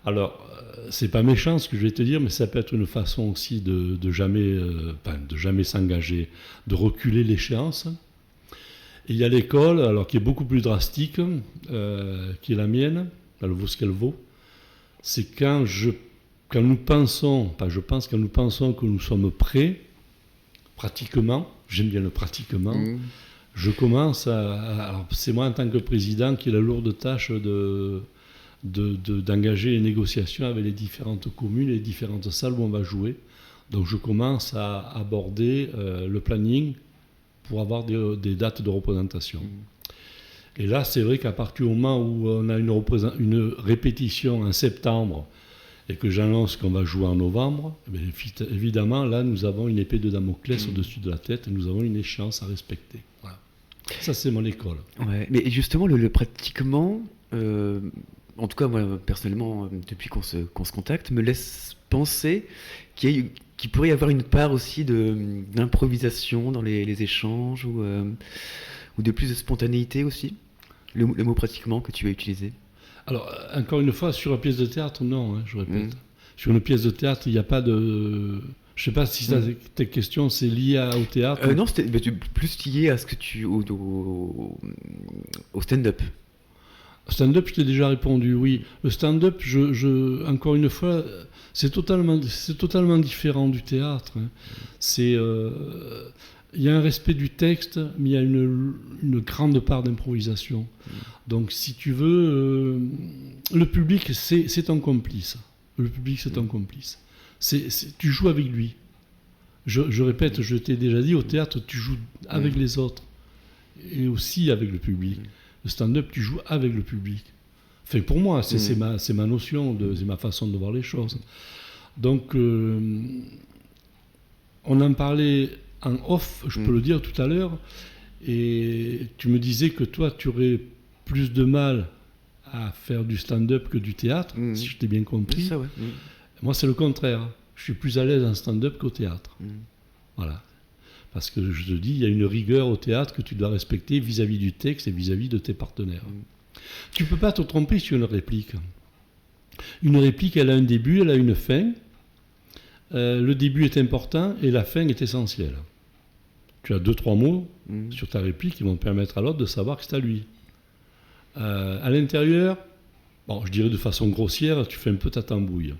Alors, c'est pas méchant ce que je vais te dire, mais ça peut être une façon aussi de jamais s'engager, de reculer l'échéance. Et il y a l'école, alors qui est beaucoup plus drastique, qui est la mienne, elle vaut ce qu'elle vaut. C'est quand nous pensons que nous sommes prêts, pratiquement, j'aime bien le pratiquement, je commence alors c'est moi en tant que président qui ai la lourde tâche d'engager les négociations avec les différentes communes et les différentes salles où on va jouer. Donc je commence à aborder le planning pour avoir des dates de représentation. Et là, c'est vrai qu'à partir du moment où on a une répétition en septembre et que j'annonce qu'on va jouer en novembre, évidemment, là, nous avons une épée de Damoclès au-dessus de la tête et nous avons une échéance à respecter. Voilà. Ça, c'est mon école. Ouais, mais justement, le pratiquement... en tout cas, moi, personnellement, depuis qu'on se contacte, me laisse penser qu'il pourrait y avoir une part aussi d'improvisation dans les échanges ou de plus de spontanéité aussi. Le mot pratiquement que tu as utilisé. Alors, encore une fois, sur une pièce de théâtre, non, hein, je répète. Sur une pièce de théâtre, il n'y a pas de Je ne sais pas si ta question c'est lié au théâtre. Non, c'était plus lié à ce que au stand-up. Stand-up, je t'ai déjà répondu, oui. Le stand-up, encore une fois, c'est totalement différent du théâtre. Hein. Il y a un respect du texte, mais il y a une grande part d'improvisation. Donc, si tu veux, le public, c'est un complice. Le public, c'est un complice. Tu joues avec lui. Je répète, je t'ai déjà dit, au théâtre, tu joues avec les autres et aussi avec le public. Le stand-up, tu joues avec le public. Enfin, pour moi, c'est ma notion, c'est ma façon de voir les choses. Donc, on en parlait en off, je peux le dire tout à l'heure, et tu me disais que toi, tu aurais plus de mal à faire du stand-up que du théâtre, si je t'ai bien compris. C'est ça, ouais. Moi, c'est le contraire. Je suis plus à l'aise en stand-up qu'au théâtre. Voilà. Parce que je te dis, il y a une rigueur au théâtre que tu dois respecter vis-à-vis du texte et vis-à-vis de tes partenaires. Tu ne peux pas te tromper sur une réplique. Une réplique, elle a un début, elle a une fin. Le début est important et la fin est essentielle. Tu as 2-3 mots sur ta réplique qui vont permettre à l'autre de savoir que c'est à lui. À l'intérieur, bon, je dirais de façon grossière, tu fais un peu ta tambouille.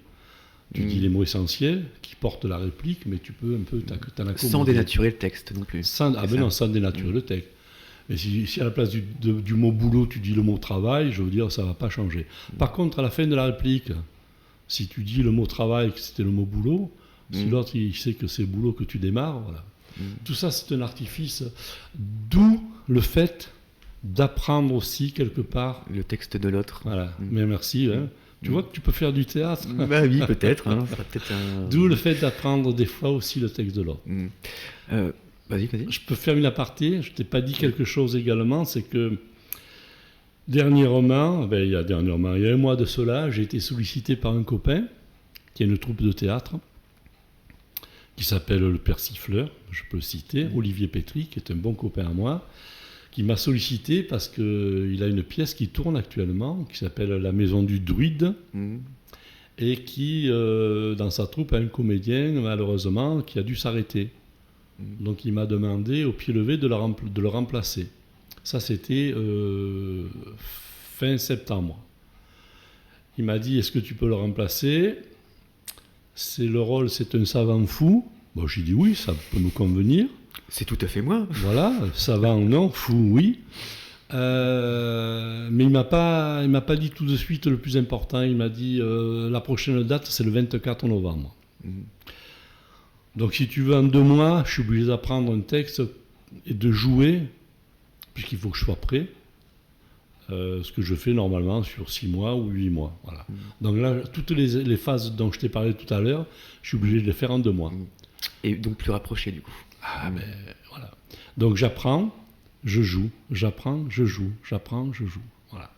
Tu dis les mots essentiels qui portent la réplique, mais tu peux un peu t'en accommoder. Sans dénaturer le texte non plus. Sans dénaturer le texte. Mais si à la place du mot boulot, tu dis le mot travail, je veux dire, ça ne va pas changer. Par contre, à la fin de la réplique, si tu dis le mot travail, que c'était le mot boulot, si l'autre il sait que c'est boulot que tu démarres, voilà. Tout ça, c'est un artifice. D'où le fait d'apprendre aussi quelque part le texte de l'autre. Voilà. Mais merci. Hein. Tu vois que tu peux faire du théâtre. Bah oui, peut-être. Hein. D'où le fait d'apprendre des fois aussi le texte de l'autre. Vas-y. Je peux faire une aparté. Je t'ai pas dit quelque chose également, c'est que dernièrement, il y a un mois de cela, j'ai été sollicité par un copain qui a une troupe de théâtre qui s'appelle le Persifleur, je peux le citer, Olivier Pétry, qui est un bon copain à moi, qui m'a sollicité parce qu'il a une pièce qui tourne actuellement, qui s'appelle La Maison du Druide, et qui, dans sa troupe, a un comédien, malheureusement, qui a dû s'arrêter. Donc il m'a demandé, au pied levé, de le remplacer. Ça, c'était fin septembre. Il m'a dit, est-ce que tu peux le remplacer ? Le rôle, c'est un savant fou. Bon, j'ai dit oui, ça peut me convenir. C'est tout à fait moi. Voilà, savant non, fou oui. Mais il m'a pas dit tout de suite le plus important. Il m'a dit la prochaine date, c'est le 24 novembre. Donc si tu veux, en 2 mois, je suis obligé d'apprendre un texte et de jouer, puisqu'il faut que je sois prêt. Ce que je fais normalement sur 6 mois ou 8 mois. Voilà. Donc là, toutes les phases dont je t'ai parlé tout à l'heure, je suis obligé de les faire en 2 mois. Et donc plus rapproché du coup. Voilà. Donc j'apprends, je joue, j'apprends, je joue, j'apprends, je joue. Voilà.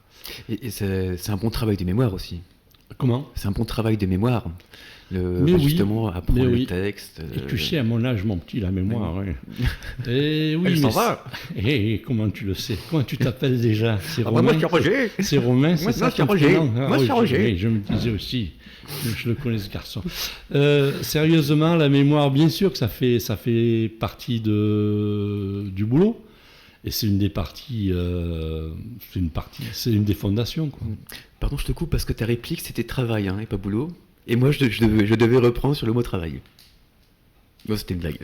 Et c'est un bon travail de mémoire aussi. Comment ? C'est un bon travail de mémoire. Justement, apprendre le texte. Et tu sais, à mon âge, mon petit, la mémoire. Oui. Et oui, elle s'en va. Comment tu le sais ? Comment tu t'appelles déjà ? C'est Romain. Moi, je suis Roger. C'est Romain, c'est ça ? C'est Roger. Moi, c'est Roger. Oui, je me disais aussi. Je le connais, ce garçon. Sérieusement, la mémoire, bien sûr que ça fait partie du boulot. Et c'est une des parties, c'est une des fondations. Quoi. Pardon, je te coupe parce que ta réplique, c'était travail, et pas boulot. Et moi, je devais reprendre sur le mot travail. Bon, c'était une blague.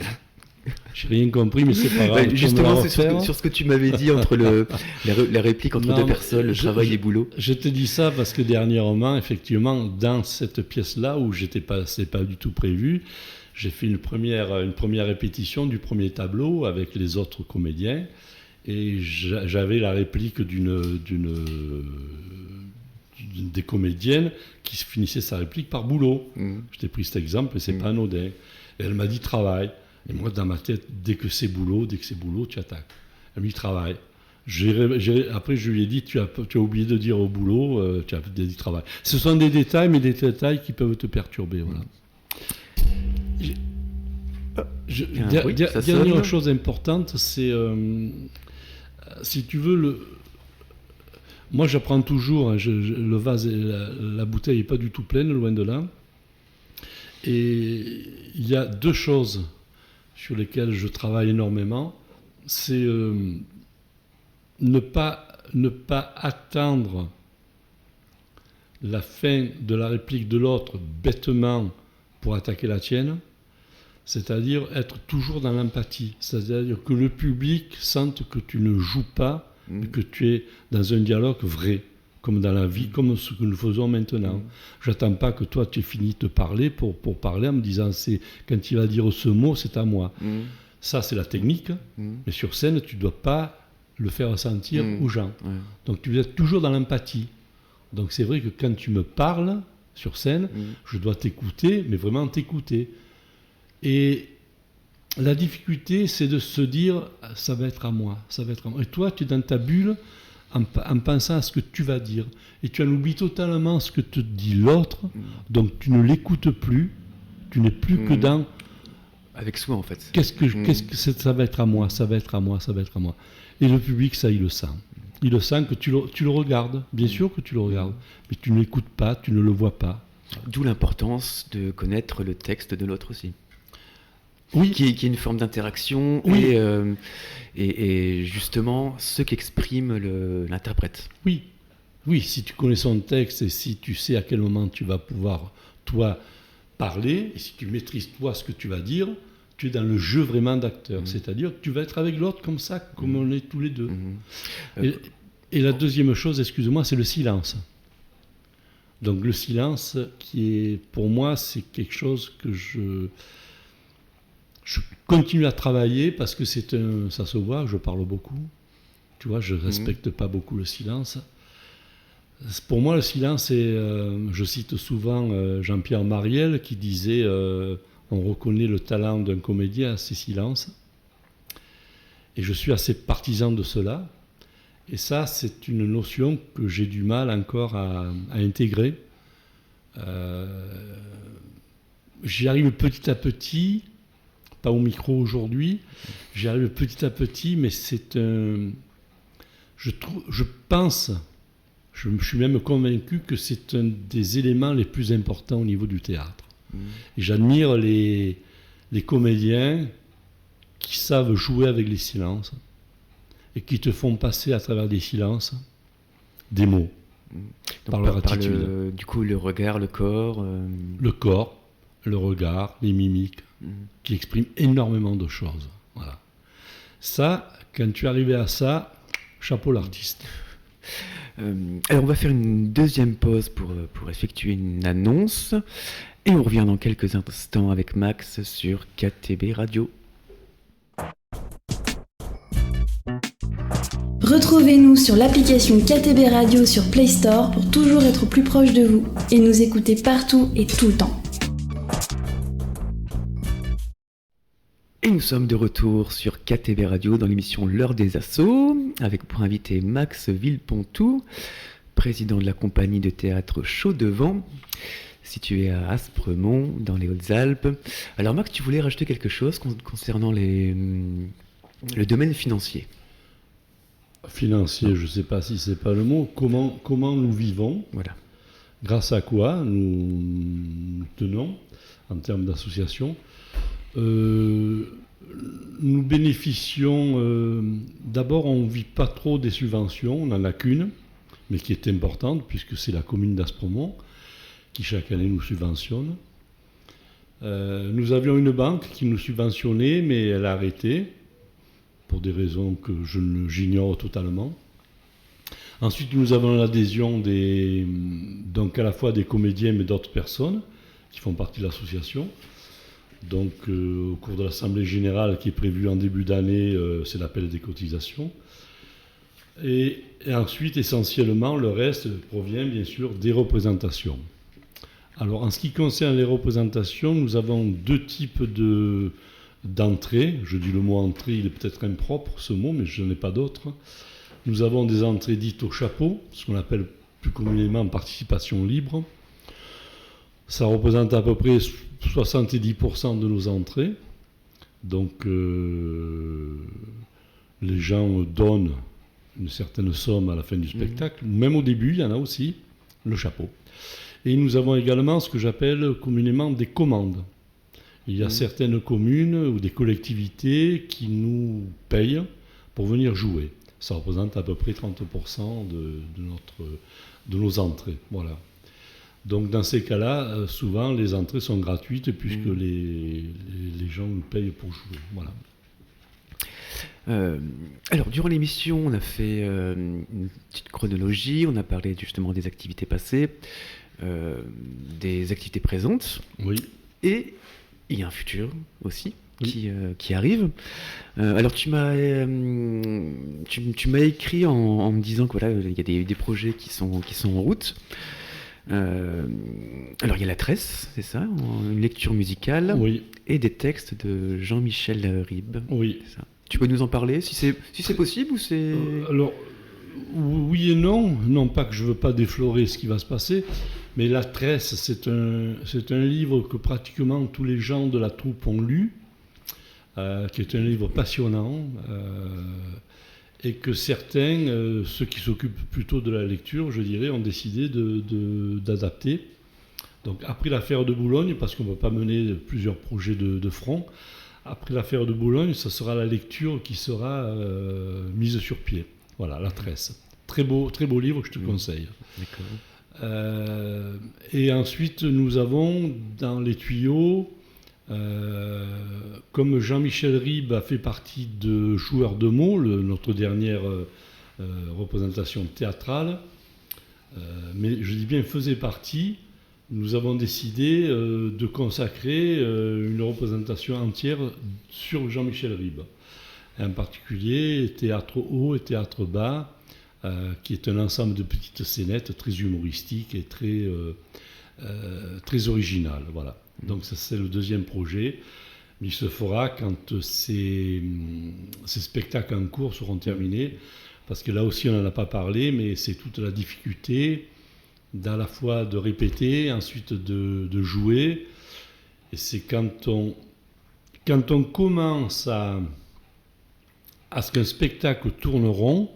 J'ai rien compris, mais c'est pas grave. Justement, c'est sur ce que tu m'avais dit entre la réplique entre 2 personnes, le travail et boulot. Je te dis ça parce que dernièrement, effectivement, dans cette pièce-là, où c'est pas du tout prévu, j'ai fait une première répétition du premier tableau avec les autres comédiens. Et j'avais la réplique d'une des comédiennes qui finissait sa réplique par boulot. Je t'ai pris cet exemple et c'est pas anodin. Et elle m'a dit travail. Et moi, dans ma tête, dès que c'est boulot, tu attaques. Elle m'a dit travail. Après, je lui ai dit, tu as oublié de dire au boulot, tu as dit travail. Ce sont des détails, mais des détails qui peuvent te perturber. Voilà. Dernière chose importante, c'est, si tu veux, moi j'apprends toujours, le vase, la bouteille n'est pas du tout pleine, loin de là. Et il y a deux choses sur lesquelles je travaille énormément. C'est ne pas attendre la fin de la réplique de l'autre bêtement pour attaquer la tienne, c'est-à-dire être toujours dans l'empathie, c'est-à-dire que le public sente que tu ne joues pas, mais que tu es dans un dialogue vrai, comme dans la vie, comme ce que nous faisons maintenant. J'attends pas que toi tu aies fini de te parler pour parler en me disant quand il va dire ce mot, c'est à moi. Ça, c'est la technique, mais sur scène, tu ne dois pas le faire ressentir aux gens. Ouais. Donc tu dois être toujours dans l'empathie. Donc c'est vrai que quand tu me parles sur scène, je dois t'écouter, mais vraiment t'écouter. Et la difficulté, c'est de se dire, ça va être à moi, ça va être à moi. Et toi, tu es dans ta bulle en pensant à ce que tu vas dire. Et tu en oublies totalement ce que te dit l'autre, donc tu ne l'écoutes plus, tu n'es plus que dans... Avec soi, en fait. Qu'est-ce que ça va être à moi, ça va être à moi, ça va être à moi. Et le public, ça, il le sent. Il le sent que tu le regardes. Bien sûr que tu le regardes. Mais tu ne l'écoutes pas, tu ne le vois pas. D'où l'importance de connaître le texte de l'autre aussi. Oui. Qui est une forme d'interaction et justement ce qu'exprime l'interprète. Oui. Oui, si tu connais son texte et si tu sais à quel moment tu vas pouvoir, toi, parler, et si tu maîtrises, toi, ce que tu vas dire, tu es dans le jeu vraiment d'acteur. C'est-à-dire que tu vas être avec l'autre comme ça, comme on est tous les deux. Et la deuxième chose, excuse-moi, c'est le silence. Donc le silence, qui est, pour moi, c'est quelque chose que je continue à travailler parce que ça se voit, je parle beaucoup. Tu vois, je ne respecte pas beaucoup le silence. Pour moi, le silence, je cite souvent Jean-Pierre Mariel qui disait on reconnaît le talent d'un comédien à ses silences. Et je suis assez partisan de cela. Et ça, c'est une notion que j'ai du mal encore à intégrer. J'y arrive petit à petit, pas au micro aujourd'hui, j'y arrive petit à petit, mais c'est un... Je pense... Je suis même convaincu que c'est un des éléments les plus importants au niveau du théâtre. Et j'admire les comédiens qui savent jouer avec les silences et qui te font passer à travers des silences des mots. Par leur attitude. Du coup, le regard, le corps... Le corps, le regard, les mimiques, qui expriment énormément de choses. Voilà. Ça, quand tu es arrivé à ça, chapeau l'artiste. Alors on va faire une deuxième pause pour effectuer une annonce et on revient dans quelques instants avec Max sur KTB Radio. Retrouvez-nous sur l'application KTB Radio sur Play Store pour toujours être plus proche de vous et nous écouter partout et tout le temps. Et nous sommes de retour sur KTB Radio dans l'émission L'heure des assauts, avec pour invité Max Villepontou, président de la compagnie de théâtre Chaud-Devant, située à Aspremont, dans les Hautes-Alpes. Alors Max, tu voulais rajouter quelque chose concernant le domaine financier? Financier, je ne sais pas si c'est pas le mot. Comment nous vivons? Voilà. Grâce à quoi nous tenons en termes d'association? Nous bénéficions, d'abord on ne vit pas trop des subventions, on n'en a qu'une, mais qui est importante puisque c'est la commune d'Aspremont qui chaque année nous subventionne. Nous avions une banque qui nous subventionnait, mais elle a arrêté pour des raisons que j'ignore totalement. Ensuite nous avons l'adhésion donc à la fois des comédiens mais d'autres personnes qui font partie de l'association. Donc, au cours de l'Assemblée Générale qui est prévue en début d'année, c'est l'appel des cotisations. Et ensuite, essentiellement, le reste provient bien sûr des représentations. Alors, en ce qui concerne les représentations, nous avons deux types d'entrées. Je dis le mot entrée, il est peut-être impropre ce mot, mais je n'en ai pas d'autre. Nous avons des entrées dites au chapeau, ce qu'on appelle plus communément participation libre. Ça représente à peu près 70% de nos entrées. Donc, les gens donnent une certaine somme à la fin du spectacle. Même au début, il y en a aussi, le chapeau. Et nous avons également ce que j'appelle communément des commandes. Il y a certaines communes ou des collectivités qui nous payent pour venir jouer. Ça représente à peu près 30% de nos entrées. Voilà. Donc dans ces cas-là, souvent les entrées sont gratuites puisque les gens nous payent pour jouer. Voilà. Alors, durant l'émission, on a fait une petite chronologie, on a parlé justement des activités passées, des activités présentes, Oui. et il y a un futur aussi qui arrive. Alors, tu m'as écrit en me disant que voilà, il y a des projets qui sont en route. Alors, il y a la tresse, c'est ça, une lecture musicale, Oui. et des textes de Jean-Michel Ribes. Oui. C'est ça. Tu peux nous en parler, si c'est possible ou c'est... Alors, oui et non. Non pas que je ne veux pas déflorer ce qui va se passer, mais La Tresse, c'est un livre que pratiquement tous les gens de la troupe ont lu, qui est un livre passionnant, et que certains, ceux qui s'occupent plutôt de la lecture, je dirais, ont décidé d'adapter. Donc, après l'affaire de Boulogne, parce qu'on ne peut pas mener plusieurs projets de front, après l'affaire de Boulogne, ce sera la lecture qui sera mise sur pied. Voilà, La Tresse. Très beau livre que je te conseille. D'accord. Et ensuite, nous avons dans les tuyaux, comme Jean-Michel Ribes a fait partie de Joueurs de mots, notre dernière représentation théâtrale, mais je dis bien faisait partie, nous avons décidé de consacrer une représentation entière sur Jean-Michel Ribes. En particulier, théâtre haut et théâtre bas, qui est un ensemble de petites scénettes très humoristiques et très originales. Voilà. Donc ça, c'est le deuxième projet. Mais il se fera quand ces spectacles en cours seront terminés, parce que là aussi, on n'en a pas parlé, mais c'est toute la difficulté d'à la fois de répéter, ensuite de jouer. Et c'est quand on commence à ce qu'un spectacle tourne rond,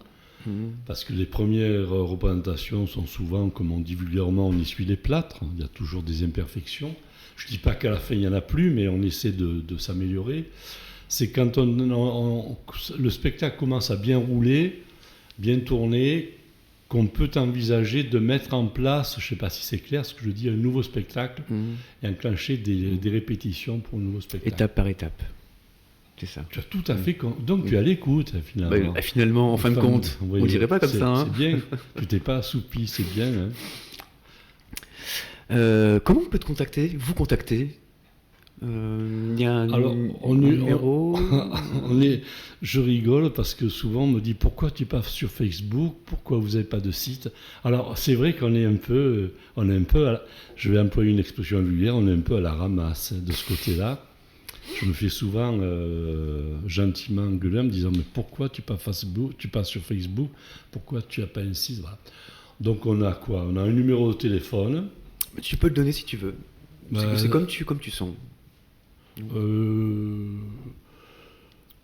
parce que les premières représentations sont souvent, comme on dit vulgairement, on essuie les plâtres, il y a toujours des imperfections. Je ne dis pas qu'à la fin il n'y en a plus, mais on essaie de s'améliorer. C'est quand le spectacle commence à bien rouler, bien tourner, qu'on peut envisager de mettre en place, je ne sais pas si c'est clair ce que je dis, un nouveau spectacle et enclencher des répétitions pour un nouveau spectacle. Étape par étape, c'est ça. Tu as tout à fait... Donc tu es à l'écoute, finalement. Finalement, en fin de compte, on ne dirait pas comme ça. C'est bien, tu t'es pas assoupi, c'est bien. Hein. Comment on peut te contacter, vous contacter? Il y a un numéro. Je rigole parce que souvent on me dit pourquoi tu passes sur Facebook, pourquoi vous n'avez pas de site. Alors c'est vrai qu'on est un peu, je vais employer une expression vulgaire, on est un peu à la ramasse de ce côté-là. Je me fais souvent gentiment engueuler en me disant mais pourquoi tu passes sur Facebook, pourquoi tu n'as pas un site, voilà. Donc on a quoi? On a un numéro de téléphone. Tu peux le donner si tu veux. C'est comme tu sens.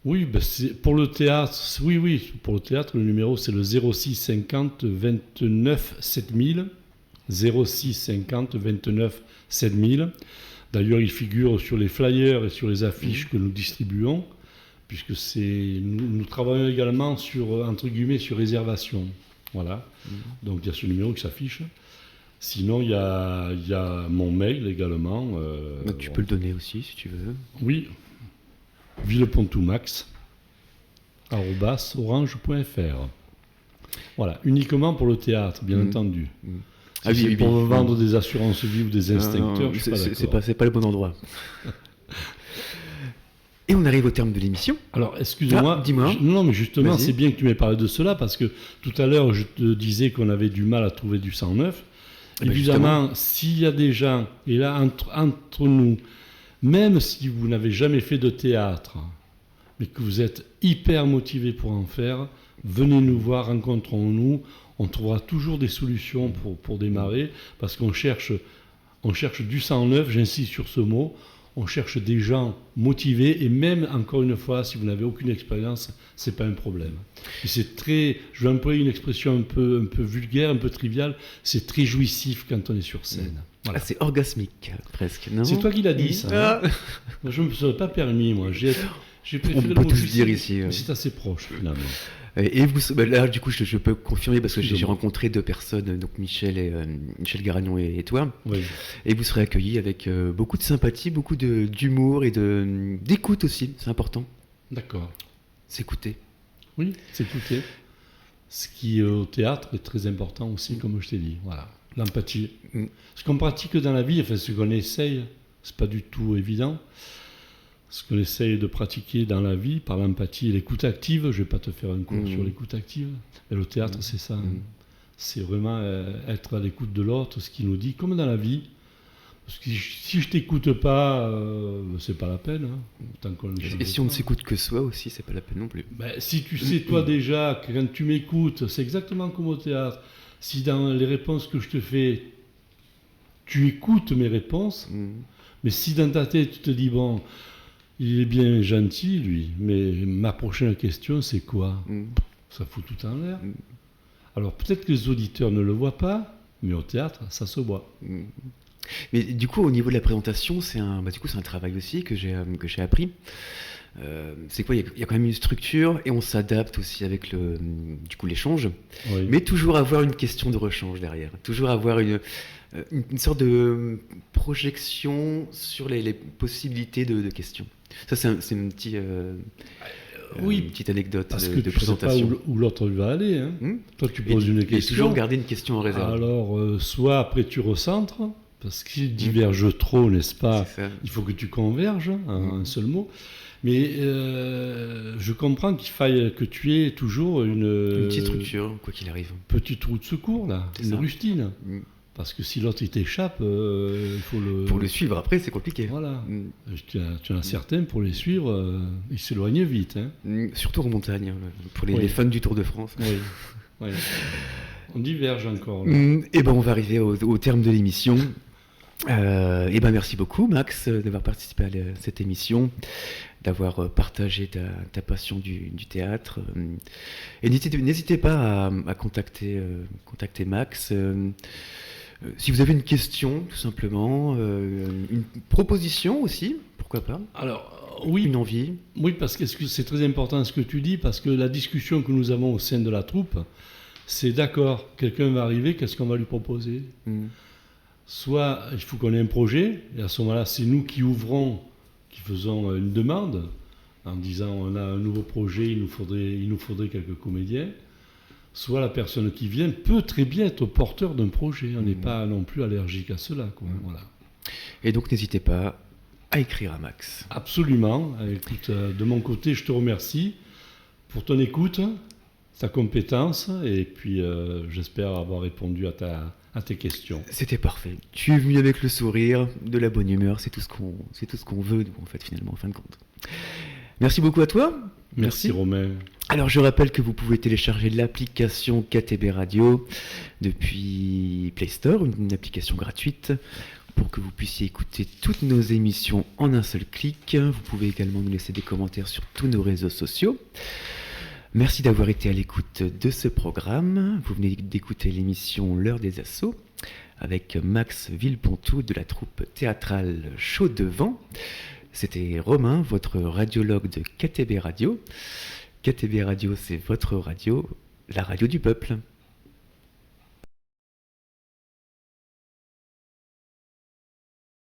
Oui, pour le théâtre, pour le théâtre, le numéro c'est le 06 50 29 7000. 06 50 29 7000. D'ailleurs, il figure sur les flyers et sur les affiches que nous distribuons, puisque nous travaillons également entre guillemets, sur réservation. Voilà. Donc il y a ce numéro qui s'affiche. Sinon, il y a mon mail également. Tu peux le donner aussi, si tu veux. Oui. villepontoumax@orange.fr. Voilà, uniquement pour le théâtre, bien entendu. Si c'est pour vendre des assurances vie ou des instincteurs, je suis pas d'accord. C'est pas le bon endroit. Et on arrive au terme de l'émission. Alors, excuse-moi. Dis-moi. Non, mais justement, Vas-y. c'est bien que tu m'aies parlé de cela, parce que tout à l'heure, je te disais qu'on avait du mal à trouver du 109. Évidemment, s'il y a des gens, et là, entre nous, même si vous n'avez jamais fait de théâtre, mais que vous êtes hyper motivé pour en faire, venez nous voir, rencontrons-nous. On trouvera toujours des solutions pour démarrer, parce qu'on cherche du 109, j'insiste sur ce mot. On cherche des gens motivés, et même, encore une fois, si vous n'avez aucune expérience, ce n'est pas un problème. Et c'est très, je vais employer une expression un peu vulgaire, un peu triviale, c'est très jouissif quand on est sur scène. Voilà. Ah, c'est orgasmique, presque, non? C'est toi qui l'as dit, ça. Hein. Moi, je ne me serais pas permis, moi. J'ai préféré On le peut mot tous jouissif, dire ici. mais c'est assez proche, finalement. Et vous, là, du coup, je peux confirmer parce que j'ai Excusez-moi. rencontré 2 personnes, donc Michel Garagnon et toi, Oui. et vous serez accueillis avec beaucoup de sympathie, beaucoup d'humour et d'écoute aussi, c'est important, D'accord. s'écouter. Oui, c'est écouter. Ce qui, au théâtre, est très important aussi, comme je t'ai dit. Voilà, l'empathie. Mm. Ce qu'on pratique dans la vie, enfin, ce qu'on essaye, c'est pas du tout évident. Ce qu'on essaye de pratiquer dans la vie, par l'empathie et l'écoute active, je vais pas te faire un cours sur l'écoute active, mais le théâtre, c'est ça. Hein. C'est vraiment être à l'écoute de l'autre, ce qu'il nous dit, comme dans la vie. Parce que si je t'écoute pas, c'est pas la peine. Hein, tant qu'on ne change Et si on ne pas. s'écoute que soi aussi, c'est pas la peine non plus. Ben, si tu sais, toi déjà, que quand tu m'écoutes, c'est exactement comme au théâtre. Si dans les réponses que je te fais, tu écoutes mes réponses, mais si dans ta tête, tu te dis, bon, il est bien gentil, lui, mais ma prochaine question, c'est quoi? Ça fout tout en l'air. Alors peut-être que les auditeurs ne le voient pas, mais au théâtre, ça se voit. Mais du coup, au niveau de la présentation, c'est un travail aussi que j'ai appris. C'est quoi? Il y a quand même une structure et on s'adapte aussi avec l'échange. Oui. Mais toujours avoir une question de rechange derrière. Toujours avoir une sorte de projection sur les possibilités de questions. Ça, c'est une petite anecdote Parce de que tu ne sais pas présentation. où l'autre va aller. Hein. Toi, tu poses une Et question. toujours garder une question en réserve. Alors, soit après tu recentres, parce qu'il diverge trop, n'est-ce pas? C'est ça. Il faut que tu converges en un seul mot. Mais je comprends qu'il faille que tu aies toujours Une une petite structure, quoi qu'il arrive. petite roue de secours, là, C'est une ça. rustine. Mm. Parce que si l'autre il t'échappe, il faut le. Pour le suivre après, c'est compliqué. Voilà. Tu en as certains, pour les suivre, ils s'éloignent vite. Hein. Surtout en montagne, pour Oui. les fans du Tour de France. Oui. Oui. On diverge encore. Là. Et ben on va arriver au terme de l'émission. Et ben merci beaucoup Max d'avoir participé à cette émission, d'avoir partagé ta passion du théâtre. Et n'hésitez pas à contacter Max. Si vous avez une question, tout simplement, une proposition aussi, pourquoi pas, Alors, oui, une envie. oui, parce que c'est très important ce que tu dis, parce que la discussion que nous avons au sein de la troupe, c'est d'accord, quelqu'un va arriver, qu'est-ce qu'on va lui proposer? Soit il faut qu'on ait un projet, et à ce moment-là, c'est nous qui ouvrons, qui faisons une demande, en disant on a un nouveau projet, il nous faudrait quelques comédiens. Soit la personne qui vient peut très bien être porteur d'un projet. On n'est pas non plus allergique à cela. Quoi. Voilà. Et donc n'hésitez pas à écrire à Max. Absolument. Écoute, de mon côté, je te remercie pour ton écoute, ta compétence, et puis j'espère avoir répondu à tes questions. C'était parfait. Tu es venu avec le sourire, de la bonne humeur, c'est tout ce qu'on veut, en fait, finalement, en fin de compte. Merci beaucoup à toi. Merci Romain. Alors je rappelle que vous pouvez télécharger l'application KTB Radio depuis Play Store, une application gratuite pour que vous puissiez écouter toutes nos émissions en un seul clic. Vous pouvez également nous laisser des commentaires sur tous nos réseaux sociaux. Merci d'avoir été à l'écoute de ce programme. Vous venez d'écouter l'émission L'heure des assauts avec Max Villepontou de la troupe théâtrale Chaud Devant. C'était Romain, votre radiologue de KTB Radio. KTB Radio, c'est votre radio, la radio du peuple.